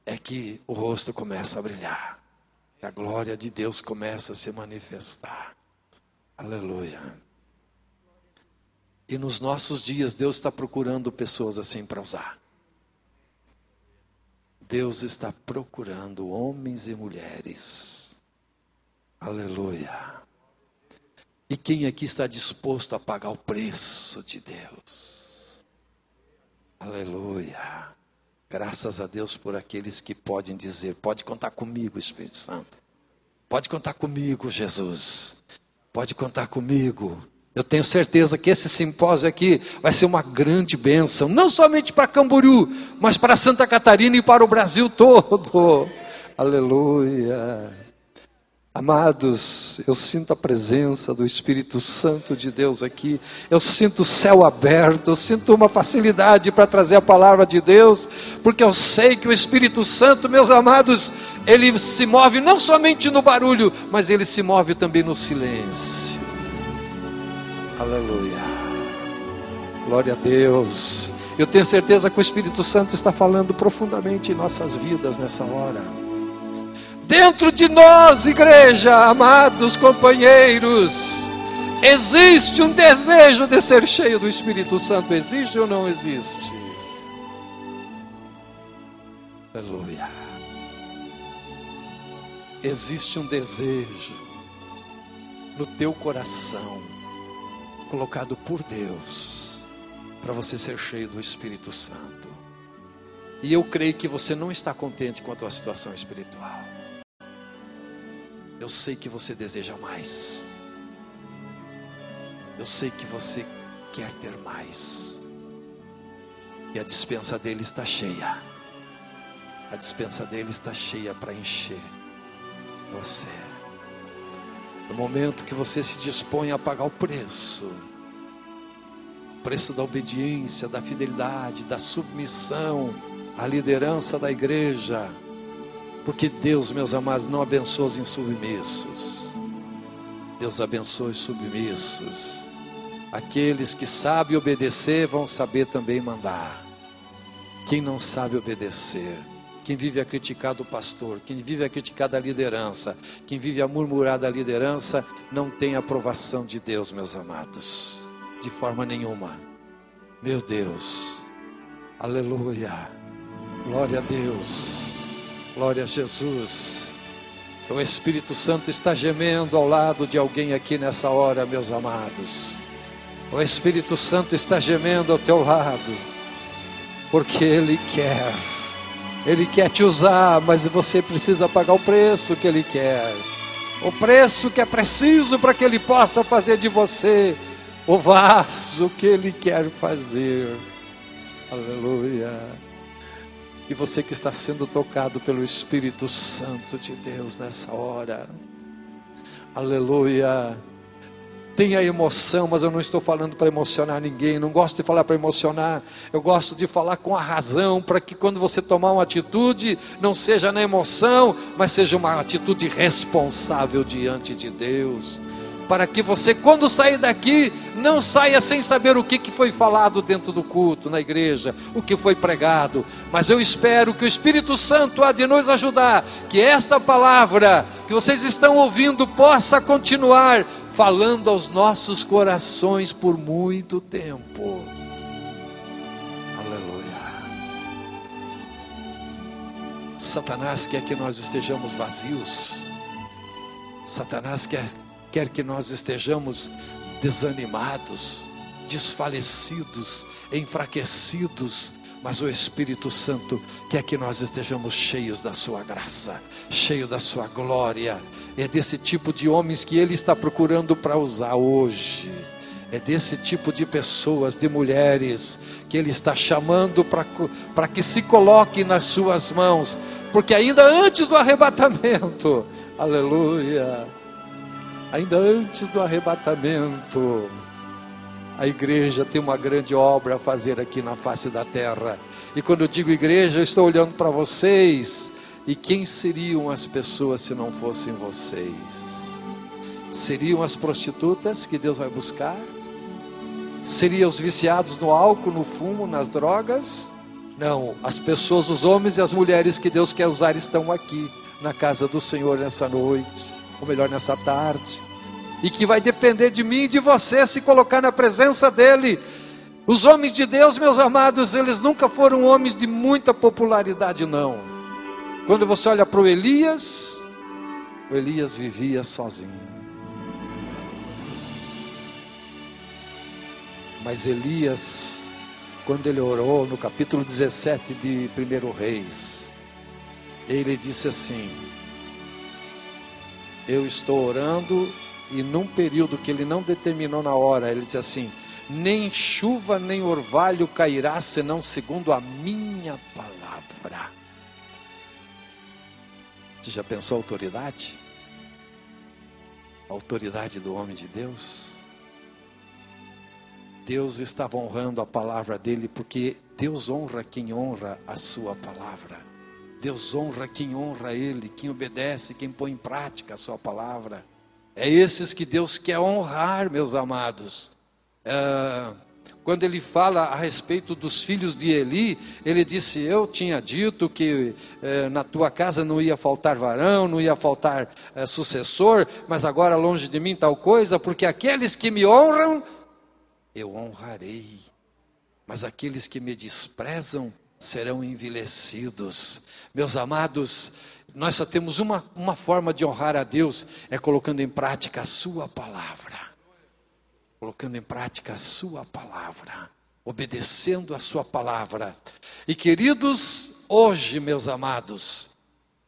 É que o rosto começa a brilhar. E a glória de Deus começa a se manifestar. Aleluia. E nos nossos dias, Deus está procurando pessoas assim para usar. Deus está procurando homens e mulheres. Aleluia. E quem aqui está disposto a pagar o preço de Deus? Aleluia. Graças a Deus por aqueles que podem dizer, pode contar comigo, Espírito Santo. Pode contar comigo, Jesus. Pode contar comigo. Eu tenho certeza que esse simpósio aqui vai ser uma grande bênção, não somente para Camboriú, mas para Santa Catarina e para o Brasil todo. Aleluia. Amados, eu sinto a presença do Espírito Santo de Deus aqui, eu sinto o céu aberto, eu sinto uma facilidade para trazer a palavra de Deus, porque eu sei que o Espírito Santo, meus amados, ele se move não somente no barulho, mas ele se move também no silêncio. Aleluia, glória a Deus. Eu tenho certeza que o Espírito Santo está falando profundamente em nossas vidas nessa hora. Dentro de nós, igreja, amados companheiros, existe um desejo de ser cheio do Espírito Santo. Existe ou não existe? Aleluia. Existe um desejo no teu coração, colocado por Deus, para você ser cheio do Espírito Santo. E eu creio que você não está contente com a tua situação espiritual. Eu sei que você deseja mais. Eu sei que você quer ter mais. E a despensa dele está cheia. A despensa dele está cheia para encher você. No momento que você se dispõe a pagar o preço da obediência, da fidelidade, da submissão à liderança da igreja, porque Deus, meus amados, não abençoa os insubmissos. Deus abençoa os submissos. Aqueles que sabem obedecer vão saber também mandar. Quem não sabe obedecer, quem vive a criticar do pastor, quem vive a criticar da liderança, quem vive a murmurar da liderança, não tem aprovação de Deus, meus amados, de forma nenhuma. Meu Deus, aleluia, glória a Deus, glória a Jesus. O Espírito Santo está gemendo ao lado de alguém aqui nessa hora, meus amados. O Espírito Santo está gemendo ao teu lado, porque Ele quer te usar, mas você precisa pagar o preço que Ele quer, o preço que é preciso para que Ele possa fazer de você o vaso que Ele quer fazer. Aleluia. E você que está sendo tocado pelo Espírito Santo de Deus nessa hora, aleluia. Tenha emoção, mas eu não estou falando para emocionar ninguém. Não gosto de falar para emocionar. Eu gosto de falar com a razão, para que quando você tomar uma atitude, não seja na emoção, mas seja uma atitude responsável diante de Deus. Para que você, quando sair daqui, não saia sem saber o que foi falado dentro do culto, na igreja, o que foi pregado. Mas eu espero que o Espírito Santo há de nos ajudar, que esta palavra que vocês estão ouvindo possa continuar falando aos nossos corações por muito tempo. Aleluia. Satanás quer que nós estejamos vazios. Satanás quer que nós estejamos desanimados, desfalecidos, enfraquecidos, mas o Espírito Santo quer que nós estejamos cheios da sua graça, cheios da sua glória. É desse tipo de homens que Ele está procurando para usar hoje. É desse tipo de pessoas, de mulheres, que Ele está chamando para que se coloquem nas suas mãos, porque ainda antes do arrebatamento, aleluia, ainda antes do arrebatamento, a igreja tem uma grande obra a fazer aqui na face da terra. E quando eu digo igreja, eu estou olhando para vocês. E quem seriam as pessoas se não fossem vocês? Seriam as prostitutas que Deus vai buscar? Seriam os viciados no álcool, no fumo, nas drogas? Não, as pessoas, os homens e as mulheres que Deus quer usar estão aqui na casa do Senhor nessa noite, ou melhor, nessa tarde. E que vai depender de mim e de você se colocar na presença dEle. Os homens de Deus, meus amados, eles nunca foram homens de muita popularidade, não. Quando você olha para o Elias vivia sozinho. Mas Elias, quando ele orou no capítulo 17 de 1 Reis, ele disse assim: eu estou orando, e num período que ele não determinou na hora, ele disse assim: nem chuva nem orvalho cairá, senão segundo a minha palavra. Você já pensou a autoridade? A autoridade do homem de Deus? Deus estava honrando a palavra dele, porque Deus honra quem honra a sua palavra. Deus honra quem honra ele, quem obedece, quem põe em prática a sua palavra. É esses que Deus quer honrar, meus amados. Quando ele fala a respeito dos filhos de Eli, ele disse: eu tinha dito que na tua casa não ia faltar varão, não ia faltar sucessor, mas agora longe de mim tal coisa, porque aqueles que me honram, eu honrarei, mas aqueles que me desprezam serão envelhecidos. Meus amados, nós só temos uma forma de honrar a Deus, é colocando em prática a sua palavra. Colocando em prática a sua palavra. obedecendo a sua palavra. E queridos, hoje, meus amados,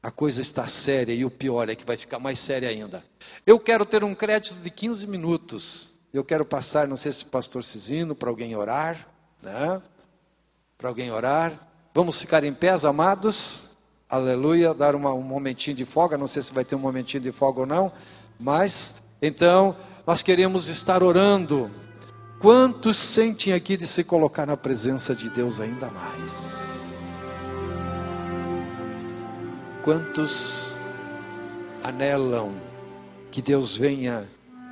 a coisa está séria e o pior é que vai ficar mais séria ainda. Eu quero ter um crédito de 15 minutos. Eu quero passar, não sei se o pastor Cizino, para alguém orar, né? Para alguém orar. Vamos ficar em pés, amados. Aleluia, dar um momentinho de folga. Não sei se vai ter um momentinho de folga ou não. Mas, então, nós queremos estar orando. Quantos sentem aqui de se colocar na presença de Deus ainda mais? Quantos anelam que Deus venha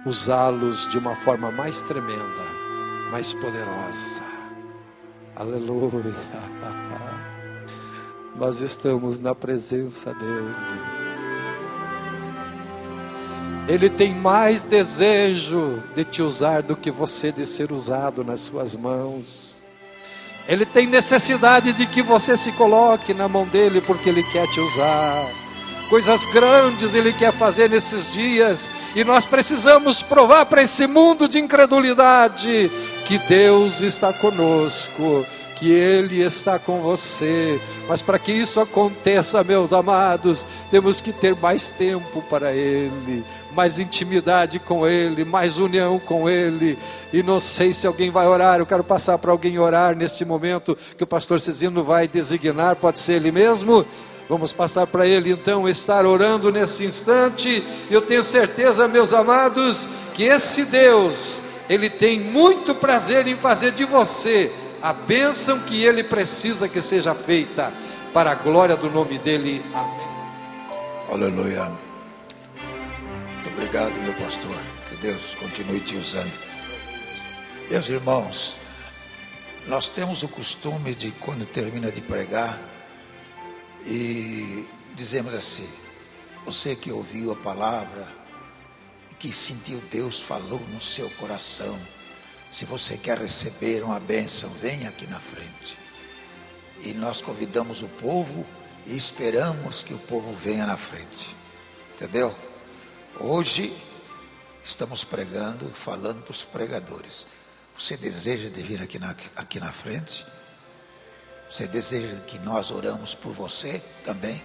usá-los de uma forma mais tremenda, mais poderosa? Aleluia! Nós estamos na presença dEle. Ele tem mais desejo de te usar do que você de ser usado nas suas mãos. Ele tem necessidade de que você se coloque na mão dele, porque Ele quer te usar. Coisas grandes Ele quer fazer nesses dias, e nós precisamos provar para esse mundo de incredulidade que Deus está conosco, que Ele está com você. Mas para que isso aconteça, meus amados, temos que ter mais tempo para Ele, mais intimidade com Ele, mais união com Ele. E não sei se alguém vai orar. Eu quero passar para alguém orar nesse momento que o pastor Cizino vai designar. Pode ser ele mesmo? Vamos passar para ele então estar orando nesse instante. Eu tenho certeza, meus amados, que esse Deus, Ele tem muito prazer em fazer de você a bênção que Ele precisa que seja feita, para a glória do nome dEle. Amém. Aleluia. Muito obrigado, meu pastor. Que Deus continue te usando. Meus irmãos, nós temos o costume de, quando termina de pregar, e dizemos assim: você que ouviu a palavra e que sentiu Deus falou no seu coração, se você quer receber uma bênção, venha aqui na frente. E nós convidamos o povo e esperamos que o povo venha na frente. Entendeu? Hoje estamos pregando, falando para os pregadores. Você deseja de vir aqui na frente? Você deseja que nós oramos por você também?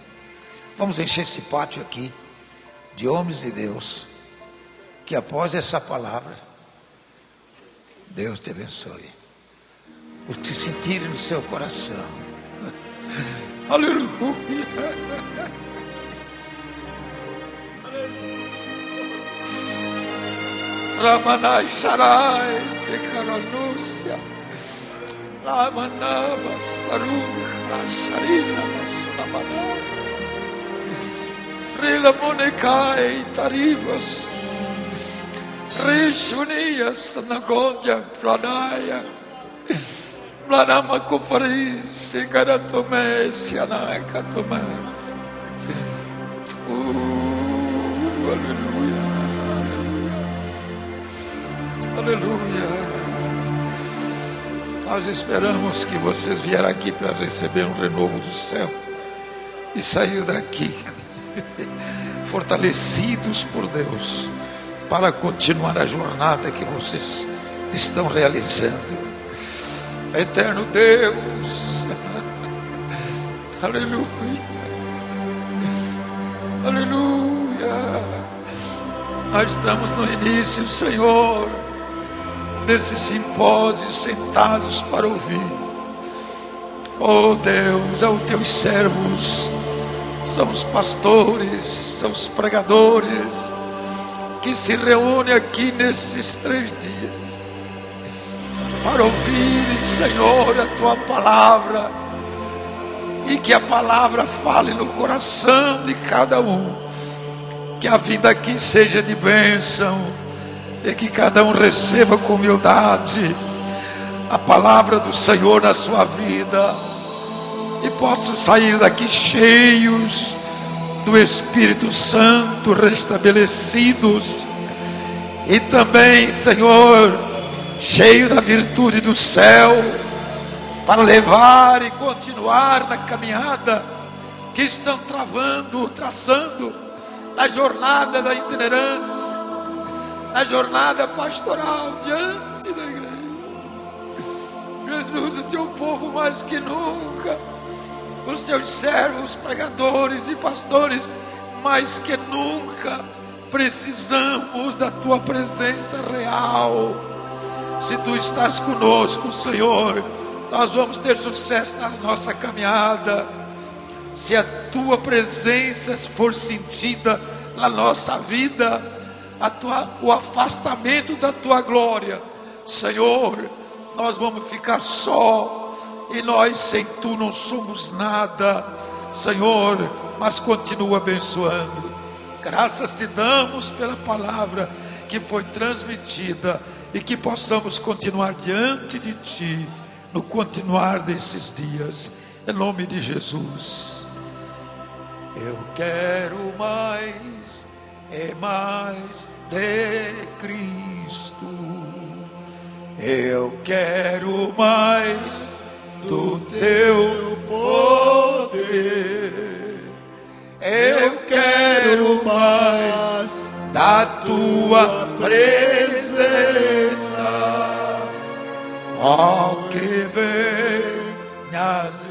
Vamos encher esse pátio aqui de homens de Deus, que após essa palavra, Deus te abençoe. Os que sentirem no seu coração. Aleluia. Ramanai Sharai Pekaranúcia Ramanaba Sarubi Rasharina Masunamana Rila Monekai Tarivas Rishunias Nagonja Pranaya Planama Kupari Sigaratome Sianakatome. Aleluia. Aleluia. Nós esperamos que vocês vieram aqui para receber um renovo do céu e sair daqui fortalecidos por Deus para continuar a jornada que vocês estão realizando. Eterno Deus, aleluia, aleluia. Nós estamos no início, Senhor, desse simpósio, sentados para ouvir. Oh Deus, aos teus servos, são os pastores, são os pregadores, que se reúnem aqui nesses 3 dias, para ouvirem, Senhor, a tua palavra, e que a palavra fale no coração de cada um, que a vida aqui seja de bênção, e que cada um receba com humildade a palavra do Senhor na sua vida, e possam sair daqui cheios do Espírito Santo, restabelecidos, e também, Senhor, cheio da virtude do céu, para levar e continuar na caminhada que estão traçando na jornada da itinerância, na jornada pastoral diante da igreja. Jesus, o teu povo mais que nunca, os teus servos, pregadores e pastores, mais que nunca, precisamos da tua presença real. Se tu estás conosco, Senhor, nós vamos ter sucesso na nossa caminhada. Se a tua presença for sentida na nossa vida, o afastamento da tua glória, Senhor, nós vamos ficar só. E nós sem tu não somos nada, Senhor, mas continua abençoando. Graças te damos pela palavra que foi transmitida e que possamos continuar diante de ti no continuar desses dias, em nome de Jesus. Eu quero mais e mais de Cristo, eu quero mais do teu poder, eu quero mais da tua presença, ó, que venhas